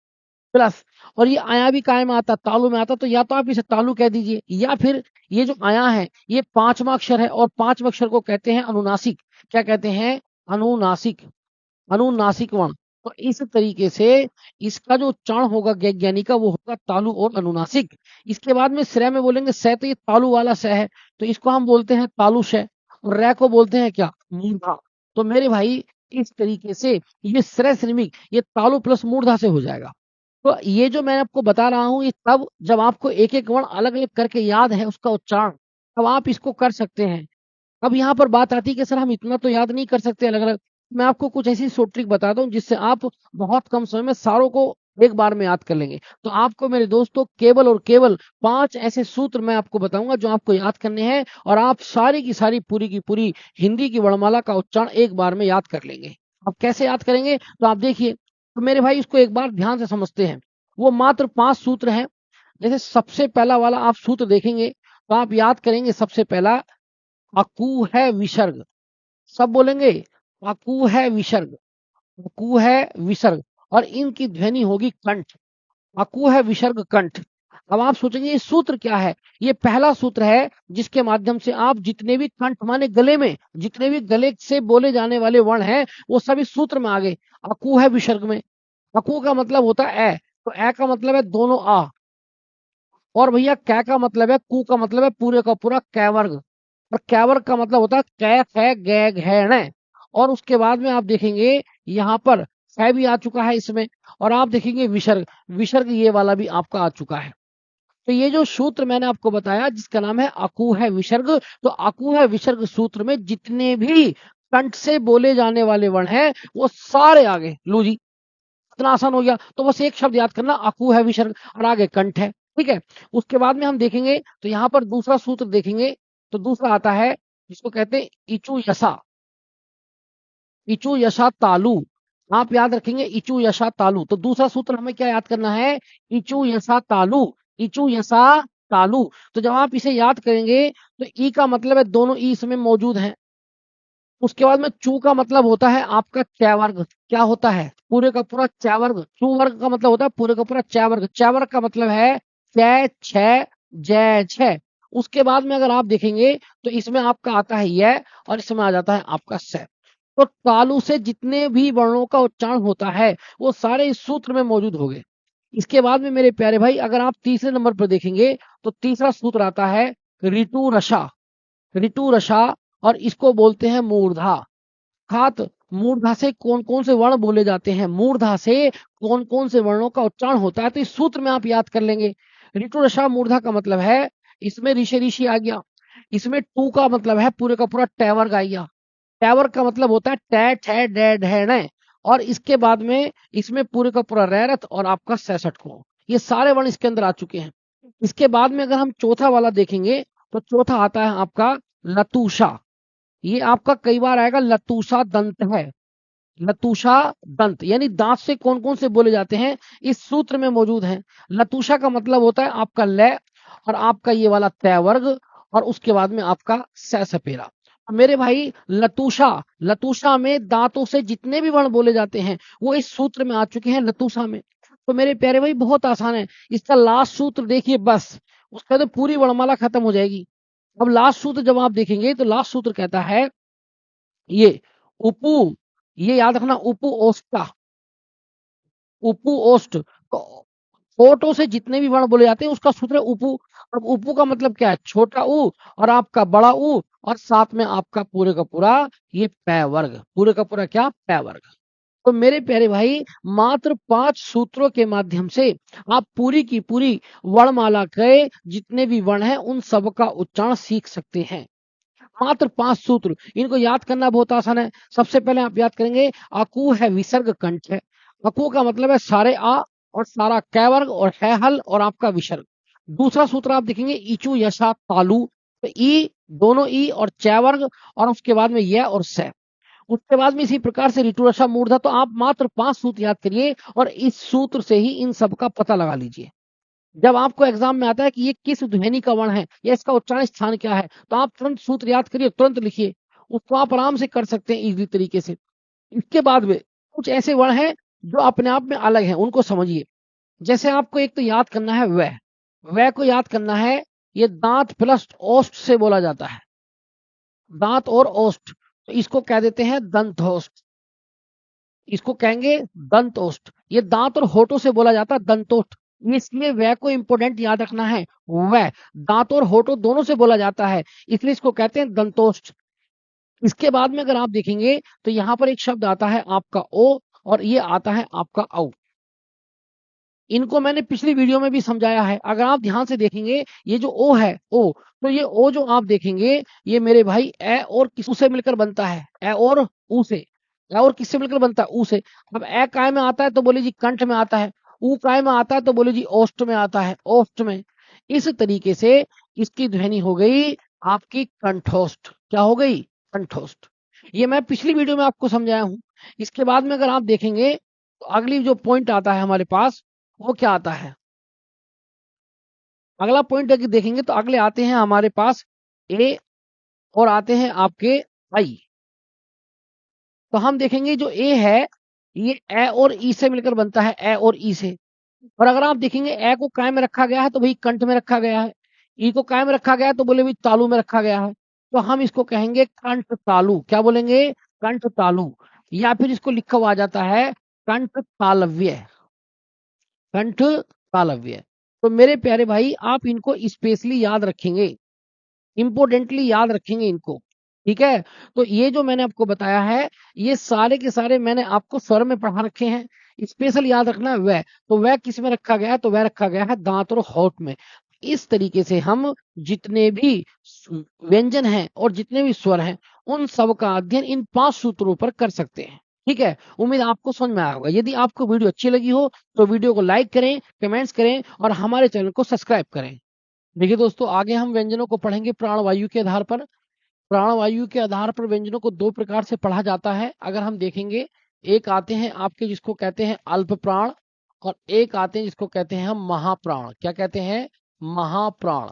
प्लस, और ये आया भी काय में आता, तालु में आता, तो या तो आप इसे तालु कह दीजिए, या फिर ये जो आया है ये पांचवा अक्षर है, और पांचवा अक्षर को कहते हैं अनुनासिक। क्या कहते हैं? अनुनासिक। अनुनासिक वर्ण। तो इस तरीके से इसका जो उच्चारण होगा ज्ञानी का, वो होगा तालु और अनुनासिक। इसके बाद में श्रेय में बोलेंगे स, तो ये तालु वाला स है, तो इसको हम बोलते हैं तालु श। और रै को बोलते हैं क्या? मूर्धा। तो मेरे भाई इस तरीके से ये श्रेय श्रमिक ये तालु प्लस मूर्धा से हो जाएगा। तो ये जो मैं आपको बता रहा हूँ, ये तब जब आपको एक एक वर्ण अलग अलग करके याद है उसका उच्चारण, तब आप इसको कर सकते हैं। अब यहाँ पर बात आती है कि सर हम इतना तो याद नहीं कर सकते अलग अलग। मैं आपको कुछ ऐसी शॉर्ट ट्रिक बताता हूँ जिससे आप बहुत कम समय में सारों को एक बार में याद कर लेंगे। तो आपको मेरे दोस्तों केवल और केवल 5 ऐसे सूत्र मैं आपको बताऊंगा जो आपको याद करने हैं, और आप सारी की सारी पूरी की पूरी हिंदी की वर्णमाला का उच्चारण एक बार में याद कर लेंगे। अब कैसे याद करेंगे? तो आप देखिए, तो मेरे भाई इसको एक बार ध्यान से समझते हैं। वो मात्र 5 सूत्र हैं। जैसे सबसे पहला वाला आप सूत्र देखेंगे तो आप याद करेंगे, सबसे पहला अकू है विसर्ग। सब बोलेंगे अकू है विसर्ग, अकू है विसर्ग, और इनकी ध्वनि होगी कंठ। अकू है विसर्ग कंठ। अब आप सोचेंगे ये सूत्र क्या है? ये पहला सूत्र है जिसके माध्यम से आप जितने भी कंठ माने गले में जितने भी गले से बोले जाने वाले वर्ण हैं वो सभी सूत्र में आ गए। अकू है विसर्ग में। अकू का मतलब होता है ए, तो ए का मतलब है दोनों आ। और भैया कै का मतलब है, कू का मतलब है पूरे का पूरा कैवर्ग। और कैवर्ग का मतलब होता है कैफ है गैग है न। और उसके बाद में आप देखेंगे यहाँ पर है भी आ चुका है इसमें। और आप देखेंगे विसर्ग, विसर्ग ये वाला भी आपका आ चुका है। तो ये जो सूत्र मैंने आपको बताया जिसका नाम है अकू है विसर्ग, तो अकू है विसर्ग सूत्र में जितने भी कंठ से बोले जाने वाले वर्ण हैं वो सारे आगे लो जी। इतना आसान हो गया। तो बस एक शब्द याद करना, अकू है विसर्ग और आगे कंठ है। ठीक है। उसके बाद में हम देखेंगे तो यहाँ पर दूसरा सूत्र देखेंगे, तो दूसरा आता है जिसको कहते हैं इचु यसा। इचु यशा तालु। आप याद रखेंगे इचु यशा तालु। तो दूसरा सूत्र हमें क्या याद करना है? इचु यशा तालु। इचु यशा तालु। तो जब आप इसे याद करेंगे तो ई का मतलब है दोनों ई इसमें मौजूद हैं। उसके बाद में चू का मतलब होता है आपका चैवर्ग। क्या होता है? पूरे का पूरा चैवर्ग। चू वर्ग का मतलब होता है पूरे का पूरा चैवर्ग। चैवर्ग का मतलब है कै छ जय छ। उसके बाद में अगर आप देखेंगे तो इसमें आपका आता है यह, और इसमें आ जाता है आपका स। तो तालु से जितने भी वर्णों का उच्चारण होता है वो सारे इस सूत्र में मौजूद हो गए। इसके बाद में मेरे प्यारे भाई अगर आप तीसरे नंबर पर देखेंगे तो तीसरा सूत्र आता है ऋतु रसा। ऋतु रसा, और इसको बोलते हैं मूर्धा। खात मूर्धा से कौन कौन से वर्ण बोले जाते हैं, मूर्धा से कौन कौन से वर्णों का उच्चारण होता है, तो इस सूत्र में आप याद कर लेंगे। ऋतु रसा मूर्धा का मतलब है, इसमें ऋषि ऋषि आ गया। इसमें टू का मतलब है पूरे का पूरा टैवर्ग आ गया। टैवर्ग का मतलब होता है टै ठै डै ढै नै। और इसके बाद में इसमें पूरे का पूरा रैरथ और आपका 66 को, ये सारे वर्ण इसके अंदर आ चुके हैं। इसके बाद में अगर हम चौथा वाला देखेंगे तो चौथा आता है आपका लतूषा। ये आपका कई बार आएगा लतूषा दंत है। लतूषा दंत यानी दांत से कौन कौन से बोले जाते हैं इस सूत्र में मौजूद हैं। लतूषा का मतलब होता है आपका लय, और आपका ये वाला तय वर्ग, और उसके बाद में आपका स सपेरा। मेरे भाई लतूषा, लतूषा में दांतों से जितने भी वर्ण बोले जाते हैं वो इस सूत्र में आ चुके हैं लतूषा में। तो मेरे प्यारे भाई बहुत आसान है। इसका लास्ट सूत्र देखिए बस, उसका तो पूरी वर्णमाला खत्म हो जाएगी। अब लास्ट सूत्र जब आप देखेंगे तो लास्ट सूत्र कहता है ये उपू। ये याद रखना, उपू ओष्टा। उपू ओष्ट। तो फोटो से जितने भी वर्ण बोले जाते हैं उसका सूत्र है उपू। अब उपू का मतलब क्या है? छोटा ऊ और आपका बड़ा ऊ, और साथ में आपका पूरे का पूरा ये पै वर्ग। पूरे का पूरा क्या? पै वर्ग। तो मेरे प्यारे भाई मात्र 5 सूत्रों के माध्यम से आप पूरी की पूरी वर्णमाला के जितने भी वर्ण हैं उन सब का उच्चारण सीख सकते हैं। मात्र 5 सूत्र, इनको याद करना बहुत आसान है। सबसे पहले आप याद करेंगे अकू है विसर्ग कंठ है। अकू का मतलब है सारे आ, और सारा कैवर्ग, और है हल, और आपका विसर्ग। दूसरा सूत्र आप देखेंगे इचू यशा तालु। तो ई, दोनों ई और चैवर्ग, और उसके बाद में यह और से। उसके बाद में इसी प्रकार से ऋतु रसा मूर्धा। तो आप मात्र 5 सूत्र याद करिए और इस सूत्र से ही इन सब का पता लगा लीजिए। जब आपको एग्जाम में आता है कि ये किस ध्वनि का वर्ण है या इसका उच्चारण स्थान क्या है, तो आप तुरंत सूत्र याद करिए, तुरंत लिखिए। उसको आप आराम से कर सकते हैं इजी तरीके से। इसके बाद में कुछ ऐसे वर्ण हैं जो अपने आप में अलग हैं, उनको समझिए। जैसे आपको एक तो याद करना है वह को याद करना है, ये दांत प्लस ओष्ठ से बोला जाता है, दांत और ओष्ठ, तो इसको कह देते हैं दंतोष्ठ, इसको कहेंगे दंतोष्ठ। ये दांत और होठों से बोला जाता है दंतोष्ठ, इसलिए वह को इंपोर्टेंट याद रखना है। वह दांत और होठों दोनों से बोला जाता है, इसलिए इसको कहते हैं दंतोष्ठ। इसके बाद में अगर आप देखेंगे तो यहाँ पर एक शब्द आता है आपका ओ, और ये आता है आपका औ। इनको मैंने पिछली वीडियो में भी समझाया है, अगर आप ध्यान से देखेंगे ये जो ओ है ओ, तो ये ओ जो आप देखेंगे ये मेरे भाई ए और किस से मिलकर बनता है, ए और ऊ से। ए और किससे मिलकर बनता है, ऊ से। अब ए काय में आता है तो बोले जी कंठ में आता है, ऊ काय में आता है तो बोले जी ओष्ठ में आता है, ओष्ठ में। इस तरीके से इसकी ध्वनि हो गई आपकी कंठोष्ठ। क्या हो गई, कंठोष्ठ। ये मैं पिछली वीडियो में आपको समझाया हूं। इसके बाद में अगर आप देखेंगे तो अगली जो पॉइंट आता है हमारे पास वो क्या आता है, अगला पॉइंट अगर देखेंगे तो अगले आते हैं हमारे पास ए और आते हैं आपके आई। तो हम देखेंगे जो ए है ये ए और ई से मिलकर बनता है, ए और ई से। और अगर आप देखेंगे ए को काय में रखा गया है तो भाई कंठ में रखा गया है, ई को काय में रखा गया है तो बोले भाई तालू में रखा गया है, तो हम इसको कहेंगे कंठ तालु। क्या बोलेंगे, कंठ तालु। या फिर इसको लिखा हुआ आ जाता है कंठ तालव्य, कंठ तालव्य। तो मेरे प्यारे भाई आप इनको स्पेशली याद रखेंगे, इंपोर्टेंटली याद रखेंगे इनको, ठीक है। तो ये जो मैंने आपको बताया है ये सारे के सारे मैंने आपको स्वर में पढ़ा रखे हैं, स्पेशल याद रखना है वह। तो वह किस में रखा गया है, तो वह रखा गया है दांत और होंठ में। इस तरीके से हम जितने भी व्यंजन हैं और जितने भी स्वर हैं उन सब का अध्ययन इन 5 सूत्रों पर कर सकते हैं, ठीक है। उम्मीद आपको समझ में आया होगा। यदि आपको वीडियो अच्छी लगी हो तो वीडियो को लाइक करें, कमेंट्स करें और हमारे चैनल को सब्सक्राइब करें। देखिए दोस्तों आगे हम व्यंजनों को पढ़ेंगे प्राणवायु के आधार पर। प्राणवायु के आधार पर व्यंजनों को 2 प्रकार से पढ़ा जाता है। अगर हम देखेंगे एक आते हैं आपके जिसको कहते हैं अल्प प्राण, और एक आते हैं जिसको कहते हैं हम महाप्राण। क्या कहते हैं, महाप्राण।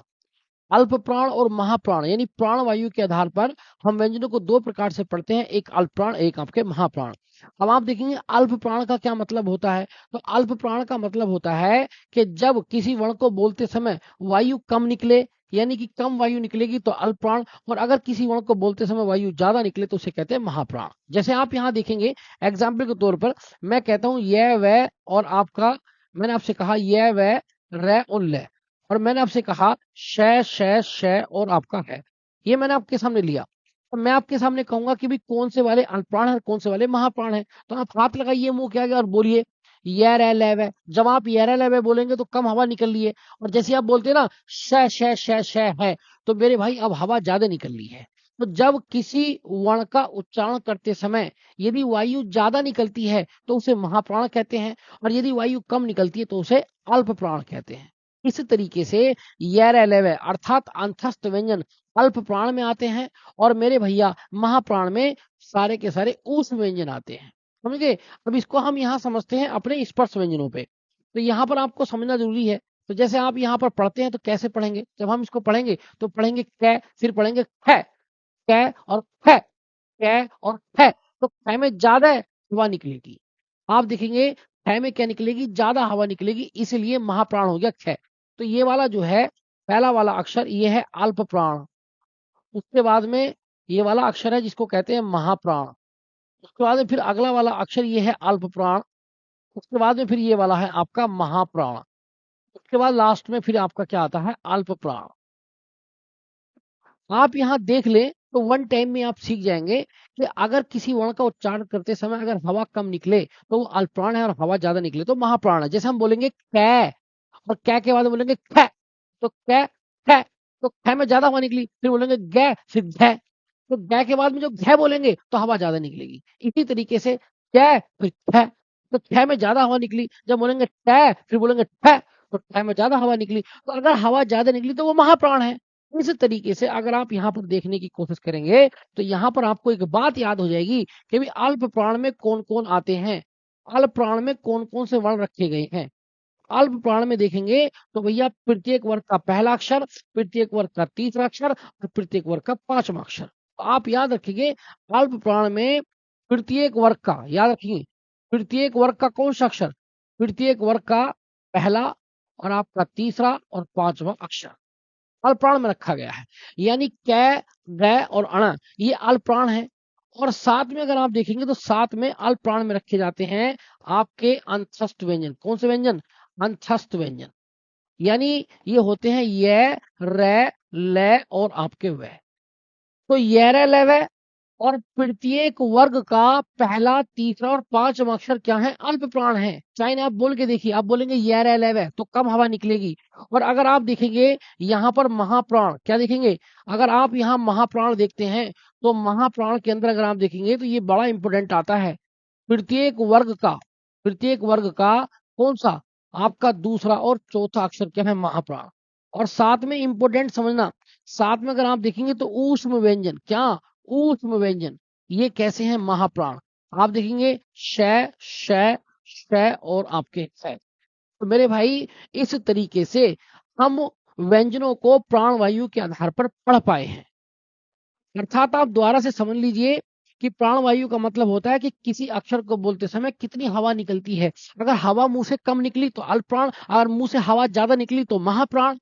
अल्प प्राण और महाप्राण यानी प्राणवायु के आधार पर हम व्यंजनों को 2 प्रकार से पढ़ते हैं, एक अल्प प्राण एक आपके महाप्राण। अब आप देखेंगे अल्प प्राण का क्या मतलब होता है, तो अल्प प्राण का मतलब होता है कि जब किसी वर्ण को बोलते समय वायु कम निकले, यानी कि कम वायु निकलेगी तो अल्प प्राण, और अगर किसी वर्ण को बोलते समय वायु ज्यादा निकले तो उसे कहते हैं महाप्राण। जैसे आप यहाँ देखेंगे एग्जाम्पल के तौर पर मैं कहता हूँ यह वह, और आपका मैंने आपसे कहा यह वह रे और ले, और मैंने आपसे कहा शय शय शय और आपका है, ये मैंने आपके सामने लिया। तो मैं आपके सामने कहूंगा कि भाई कौन से वाले अल्पप्राण है कौन से वाले महाप्राण है, तो आप हाथ लगाइए मुंह के आगे और बोलिए ये रे ले वे। जब आप ये रे ले वे बोलेंगे तो कम हवा निकल रही है, और जैसे आप बोलते हैं ना शय शय शय शय है, तो मेरे भाई अब हवा ज्यादा निकल रही है। तो जब किसी वर्ण का उच्चारण करते समय यदि वायु ज्यादा निकलती है तो उसे महाप्राण कहते हैं, और यदि वायु कम निकलती है तो उसे अल्प प्राण कहते हैं। इस तरीके से यह अर्थात अंतस्थ व्यंजन अल्प प्राण में आते हैं, और मेरे भैया महाप्राण में सारे के सारे ऊष्म व्यंजन आते हैं, समझ गए। अब इसको हम यहाँ समझते हैं अपने स्पर्श व्यंजनों पे। तो यहाँ पर आपको समझना जरूरी है। तो जैसे आप यहाँ पर पढ़ते हैं तो कैसे पढ़ेंगे, जब हम इसको पढ़ेंगे तो पढ़ेंगे कै, फिर पढ़ेंगे ख, कै और ख, कै और ख। तो ख में ज्यादा हवा निकलेगी, आप देखेंगे ख में क्या निकलेगी, ज्यादा हवा निकलेगी, इसलिए महाप्राण हो गया ख। तो ये वाला जो है पहला वाला अक्षर ये है अल्प प्राण, उसके बाद में ये वाला अक्षर है जिसको कहते हैं महाप्राण, उसके बाद में फिर अगला वाला अक्षर ये है अल्प प्राण, उसके बाद में फिर ये वाला है आपका महाप्राण, उसके बाद लास्ट में फिर आपका क्या आता है अल्प प्राण। आप यहाँ देख लें तो वन टाइम में आप सीख जाएंगे कि अगर किसी वर्ण का उच्चारण करते समय अगर हवा कम निकले तो वो अल्पप्राण है, और हवा ज्यादा निकले तो महाप्राण है। जैसे हम बोलेंगे कै, और कै के बाद बोलेंगे ख, तो कै ख, तो ख में ज्यादा हवा निकली, फिर बोलेंगे ग, फिर घ, तो ग के बाद में जो घ बोलेंगे तो हवा ज्यादा निकलेगी। इसी तरीके से कै फिर ख, तो ख में ज्यादा हवा निकली, जब बोलेंगे ट फिर बोलेंगे ठ, तो ठ में ज्यादा हवा निकली, तो अगर हवा ज्यादा निकली तो वो महाप्राण है। इस तरीके से अगर आप यहाँ पर देखने की कोशिश करेंगे तो यहाँ पर आपको एक बात याद हो जाएगी कि भी अल्प प्राण में कौन कौन आते हैं, अल्प प्राण में कौन कौन से वर्ण रखे गए हैं। अल्प प्राण में देखेंगे तो भैया प्रत्येक वर्ग का पहला अक्षर, प्रत्येक वर्ग का तीसरा अक्षर और प्रत्येक वर्ग का 5वां अक्षर। तो आप याद रखिए अल्प प्राण में प्रत्येक वर्ग का, याद रखिए प्रत्येक वर्ग का कौन सा अक्षर, प्रत्येक वर्ग का पहला और आपका तीसरा और पांचवा अक्षर अल्पप्राण में रखा गया है। यानी कै, गै और अण ये अल्पप्राण है। और साथ में अगर आप देखेंगे तो साथ में अल्पप्राण में रखे जाते हैं आपके अंतस्थ व्यंजन। कौन से व्यंजन? अंतस्थ व्यंजन। यानी ये होते हैं य, रै, लै और आपके वै। तो य, रै, लै, वै और प्रत्येक वर्ग का पहला, तीसरा और पांचवा अक्षर क्या है? अल्प प्राण है। चाहे आप बोल के देखिए, आप बोलेंगे ये रह लेवे तो कम हवा निकलेगी। और अगर आप देखेंगे यहाँ पर महाप्राण, क्या देखेंगे? अगर आप यहाँ महाप्राण देखते हैं तो महाप्राण के अंदर अगर आप देखेंगे तो ये बड़ा इंपोर्टेंट आता है। प्रत्येक वर्ग का कौन सा? आपका दूसरा और चौथा अक्षर क्या है? महाप्राण। और साथ में इंपोर्टेंट समझना, साथ में अगर आप देखेंगे तो ऊष्म व्यंजन, क्या? ऊष्म व्यंजन। ये कैसे हैं? महाप्राण। आप देखेंगे श, श, श और आपके स। तो मेरे भाई इस तरीके से हम व्यंजनों को प्राणवायु के आधार पर पढ़ पाए हैं। अर्थात आप दोबारा से समझ लीजिए कि प्राणवायु का मतलब होता है कि किसी अक्षर को बोलते समय कितनी हवा निकलती है। अगर हवा मुंह से कम निकली तो अल्प प्राण, अगर मुंह से हवा ज्यादा निकली तो महाप्राण।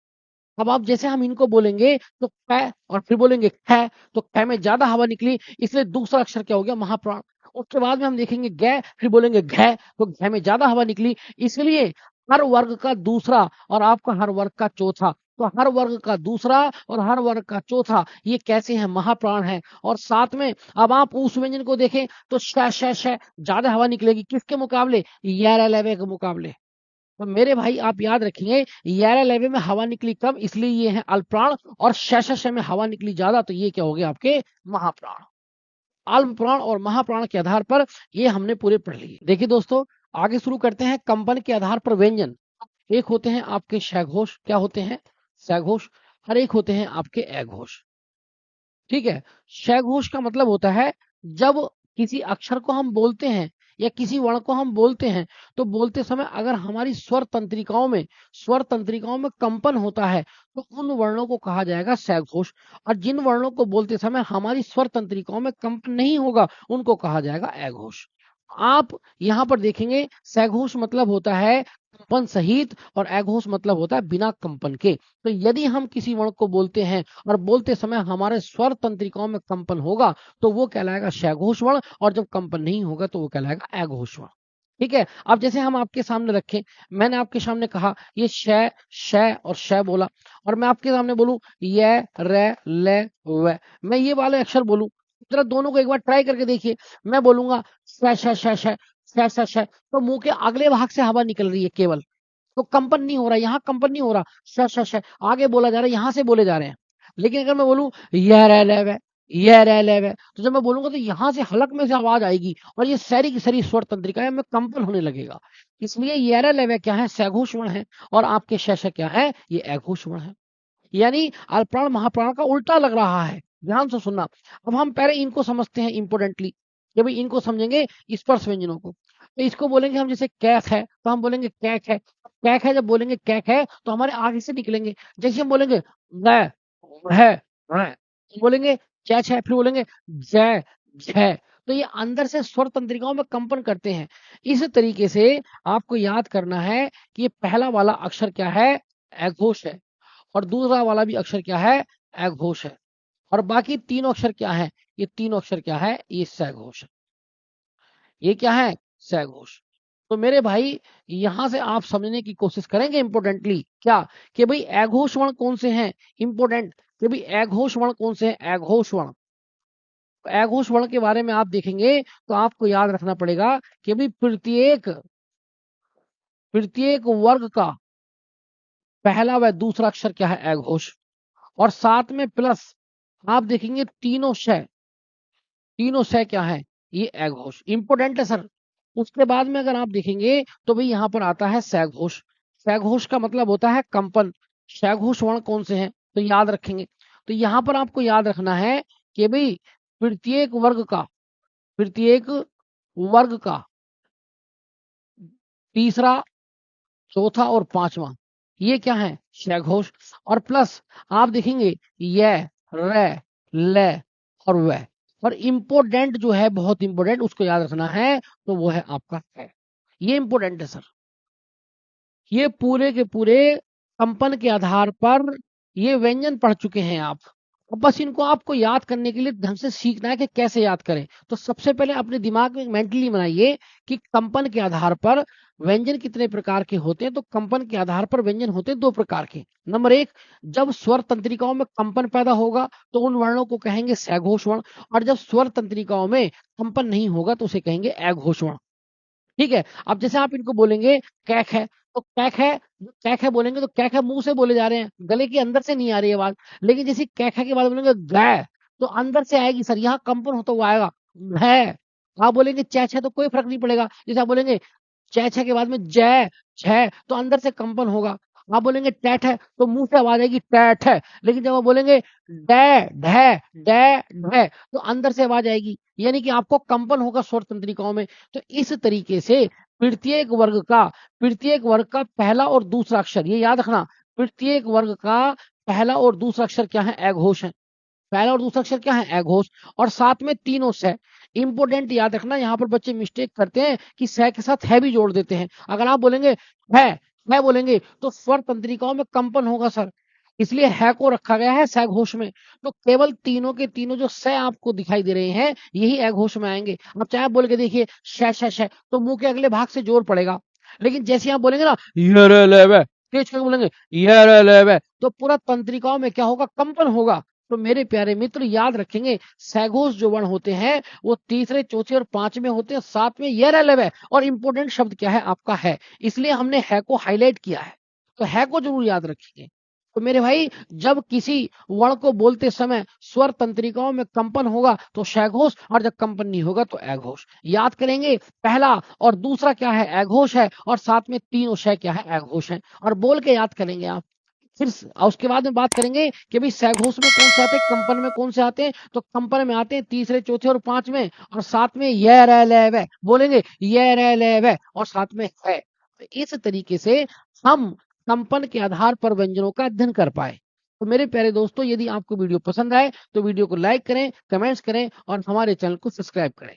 अब आप जैसे हम इनको बोलेंगे तो कै और फिर बोलेंगे ख, तो ख में ज्यादा हवा निकली इसलिए दूसरा अक्षर क्या हो गया? महाप्राण। उसके बाद में हम देखेंगे गै, फिर बोलेंगे घ, तो घ में ज्यादा हवा निकली इसलिए हर वर्ग का दूसरा और आपका हर वर्ग का चौथा। तो हर वर्ग का दूसरा और हर वर्ग का चौथा ये कैसे हैं? महाप्राण है। और साथ में अब आप उस व्यंजन को देखें तो श ज्यादा हवा निकलेगी किसके मुकाबले? य, लेवे के मुकाबले। तो मेरे भाई आप याद रखिए 11 लेवे में हवा निकली कम इसलिए ये है अल्पप्राण, और श में हवा निकली ज्यादा तो ये क्या हो गया? आपके महाप्राण। अल्प प्राण और महाप्राण के आधार पर ये हमने पूरे पढ़ लिए। देखिए दोस्तों, आगे शुरू करते हैं कंपन के आधार पर व्यंजन। एक होते हैं आपके शघोष, क्या होते हैं? शघोष। और एक होते हैं आपके अघोष। ठीक है। शघोष का मतलब होता है जब किसी अक्षर को हम बोलते हैं या किसी वर्ण को हम बोलते हैं तो बोलते समय अगर हमारी स्वर तंत्रिकाओं में कंपन होता है तो उन वर्णों को कहा जाएगा शघोष। और जिन वर्णों को बोलते समय हमारी स्वर तंत्रिकाओं में कंपन नहीं होगा उनको कहा जाएगा अघोष। आप यहाँ पर देखेंगे सघोष मतलब होता है कंपन सहित और अघोष मतलब होता है बिना कंपन के। तो यदि हम किसी वर्ण को बोलते हैं और बोलते समय हमारे स्वर तंत्रिकाओं में कंपन होगा तो वो कहलाएगा सघोष वर्ण, और जब कंपन नहीं होगा तो वो कहलाएगा अघोष वर्ण। ठीक है। अब जैसे हम आपके सामने रखें, मैंने आपके सामने कहा ये श और श बोला, और मैं आपके सामने बोलूं य, र, ल, व, मैं ये वाले अक्षर बोलूं, जरा दोनों को एक बार ट्राई करके देखिए। मैं बोलूंगा श श श श श श श, तो मुंह के अगले भाग से हवा निकल रही है केवल, तो कंपन नहीं हो रहा, यहाँ कंपन नहीं हो रहा। श श श आगे बोला जा रहा है, यहाँ से बोले जा रहे हैं। लेकिन अगर मैं बोलूं यह रह ले वे, यह रह ले वे, तो जब मैं बोलूंगा तो यहाँ से हलक में से आवाज आएगी और ये सारी की सारी स्वर तंत्रिका में कंपन होने लगेगा। इसलिए यह रह ले वे क्या है? सघोष वर्ण है। और आपके श क्या है? ये अघोष वर्ण है। यानी अल्पप्राण महाप्राण का उल्टा लग रहा है। ध्यान से सुनना। अब हम पहले इनको समझते हैं इंपोर्टेंटली, कि भाई इनको समझेंगे स्पर्श व्यंजनों को। तो इसको बोलेंगे हम, जैसे कैक है तो हम बोलेंगे कैक है। कैक है जब बोलेंगे कैक है तो हमारे आगे से निकलेंगे। जैसे हम बोलेंगे ग है, तो बोलेंगे चैच है, फिर बोलेंगे जय जय, तो ये अंदर से स्वर तंत्रिकाओं में कंपन करते हैं। इस तरीके से आपको याद करना है कि ये पहला वाला अक्षर क्या है? अघोष है। और दूसरा वाला भी अक्षर क्या है? अघोष है। और बाकी तीनों अक्षर क्या है? ये तीनों अक्षर क्या है? ये सघोष है। ये क्या है? सघोष। तो मेरे भाई यहां से आप समझने की कोशिश करेंगे इंपोर्टेंटली क्या, कि भाई अघोष वर्ण कौन से हैं? इंपोर्टेंट, कि भाई अघोष वर्ण कौन से हैं? अघोष वर्ण। अघोष वर्ण के बारे में आप देखेंगे तो आपको याद रखना पड़ेगा कि भाई प्रत्येक प्रत्येक वर्ग का पहला व दूसरा अक्षर क्या है? अघोष। और साथ में प्लस आप देखेंगे तीनों श क्या है? ये अघोष। इंपोर्टेंट है सर। उसके बाद में अगर आप देखेंगे तो भाई यहाँ पर आता है सघोष। सघोष का मतलब होता है कंपन। सघोष वर्ण कौन से हैं तो याद रखेंगे। तो यहाँ पर आपको याद रखना है कि भाई प्रत्येक वर्ग का प्रत्येक वर्ग का तीसरा, चौथा और पांचवा ये क्या है? सघोष। और प्लस आप देखेंगे य, र, ल और व। और इंपोर्टेंट जो है, बहुत इंपोर्टेंट, उसको याद रखना है, तो वो है आपका है। ये इंपोर्टेंट है सर। ये पूरे के पूरे कंपन के आधार पर ये व्यंजन पढ़ चुके हैं आप। अब बस इनको आपको याद करने के लिए ढंग से सीखना है कि कैसे याद करें। तो सबसे पहले अपने दिमाग में मेंटली बनाइए कि कंपन के आधार पर व्यंजन कितने प्रकार के होते हैं। तो कंपन के आधार पर व्यंजन होते हैं 2 प्रकार के। नंबर 1, जब स्वर तंत्रिकाओं में कंपन पैदा होगा तो उन वर्णों को कहेंगे सघोष वर्ण, और जब स्वर तंत्रिकाओं में कंपन नहीं होगा तो उसे कहेंगे अघोष वर्ण। ठीक है। अब जैसे आप इनको बोलेंगे कैख है, तो कैख है, जो कैख है बोलेंगे तो कैख है मुंह से बोले जा रहे हैं, गले के अंदर से नहीं आ रही है आवाज। लेकिन जैसे कैख है के बाद बोलेंगे गै, तो अंदर से आएगी सर, यहाँ कंपन होता हुआ आएगा है। आप बोलेंगे चैच है तो कोई फर्क नहीं पड़ेगा। जैसे आप बोलेंगे चैच है के बाद में जय छह, तो अंदर से कंपन होगा। आप बोलेंगे टैट है तो मुंह से आवाज आएगी टैट है। लेकिन जब आप बोलेंगे डै ढै डै ढै, तो अंदर से आवाज आएगी, यानी कि आपको कंपन होगा स्वर तंत्रिकाओं में। तो इस तरीके से प्रत्येक वर्ग का पहला और दूसरा अक्षर, ये याद रखना, प्रत्येक वर्ग का पहला और दूसरा अक्षर क्या है? अघोष है। पहला और दूसरा अक्षर क्या है? अघोष। और साथ में तीनों से इंपोर्टेंट याद रखना, यहाँ पर बच्चे मिस्टेक करते हैं कि स के साथ है भी जोड़ देते हैं। अगर आप बोलेंगे है बोलेंगे तो स्वर तंत्रिकाओं में कंपन होगा सर, इसलिए है को रखा गया है सघोष में। तो केवल तीनों के तीनों जो स आपको दिखाई दे रहे हैं यही अघोष में आएंगे। अब चाहे आप बोल के देखिए श, तो मुंह के अगले भाग से जोर पड़ेगा। लेकिन जैसे आप बोलेंगे ना ये रे ले वे, तेज करके बोलेंगे ये रे ले वे, तो पूरा तंत्रिकाओं में क्या होगा? कंपन होगा। तो मेरे प्यारे मित्र याद रखेंगे, सघोष जो वर्ण होते हैं वो तीसरे, चौथे और पांचवें होते हैं, साथ में ये रे है। और इंपोर्टेंट शब्द क्या है? आपका है, इसलिए हमने है को हाईलाइट किया है। तो है को जरूर याद रखिए। तो मेरे भाई, जब किसी वर्ण को बोलते समय स्वर तंत्रिकाओं में कंपन होगा तो सघोष, और जब कंपन नहीं होगा तो अघोष। याद करेंगे, पहला और दूसरा क्या है? अघोष है, और साथ में तीनों श क्या है? अघोष है। और बोल के याद करेंगे आप। फिर उसके बाद में बात करेंगे कि भाई सघोष में कौन से आते हैं, कंपन में कौन से आते हैं। तो कंपन में आते हैं तीसरे, चौथे और पांचवें, और साथ में ये रे ले वे, बोलेंगे ये रे ले वे, और साथ में है। तो इस तरीके से हम कंपन के आधार पर व्यंजनों का अध्ययन कर पाए। तो मेरे प्यारे दोस्तों, यदि आपको वीडियो पसंद आए तो वीडियो को लाइक करें, कमेंट्स करें और हमारे चैनल को सब्सक्राइब करें।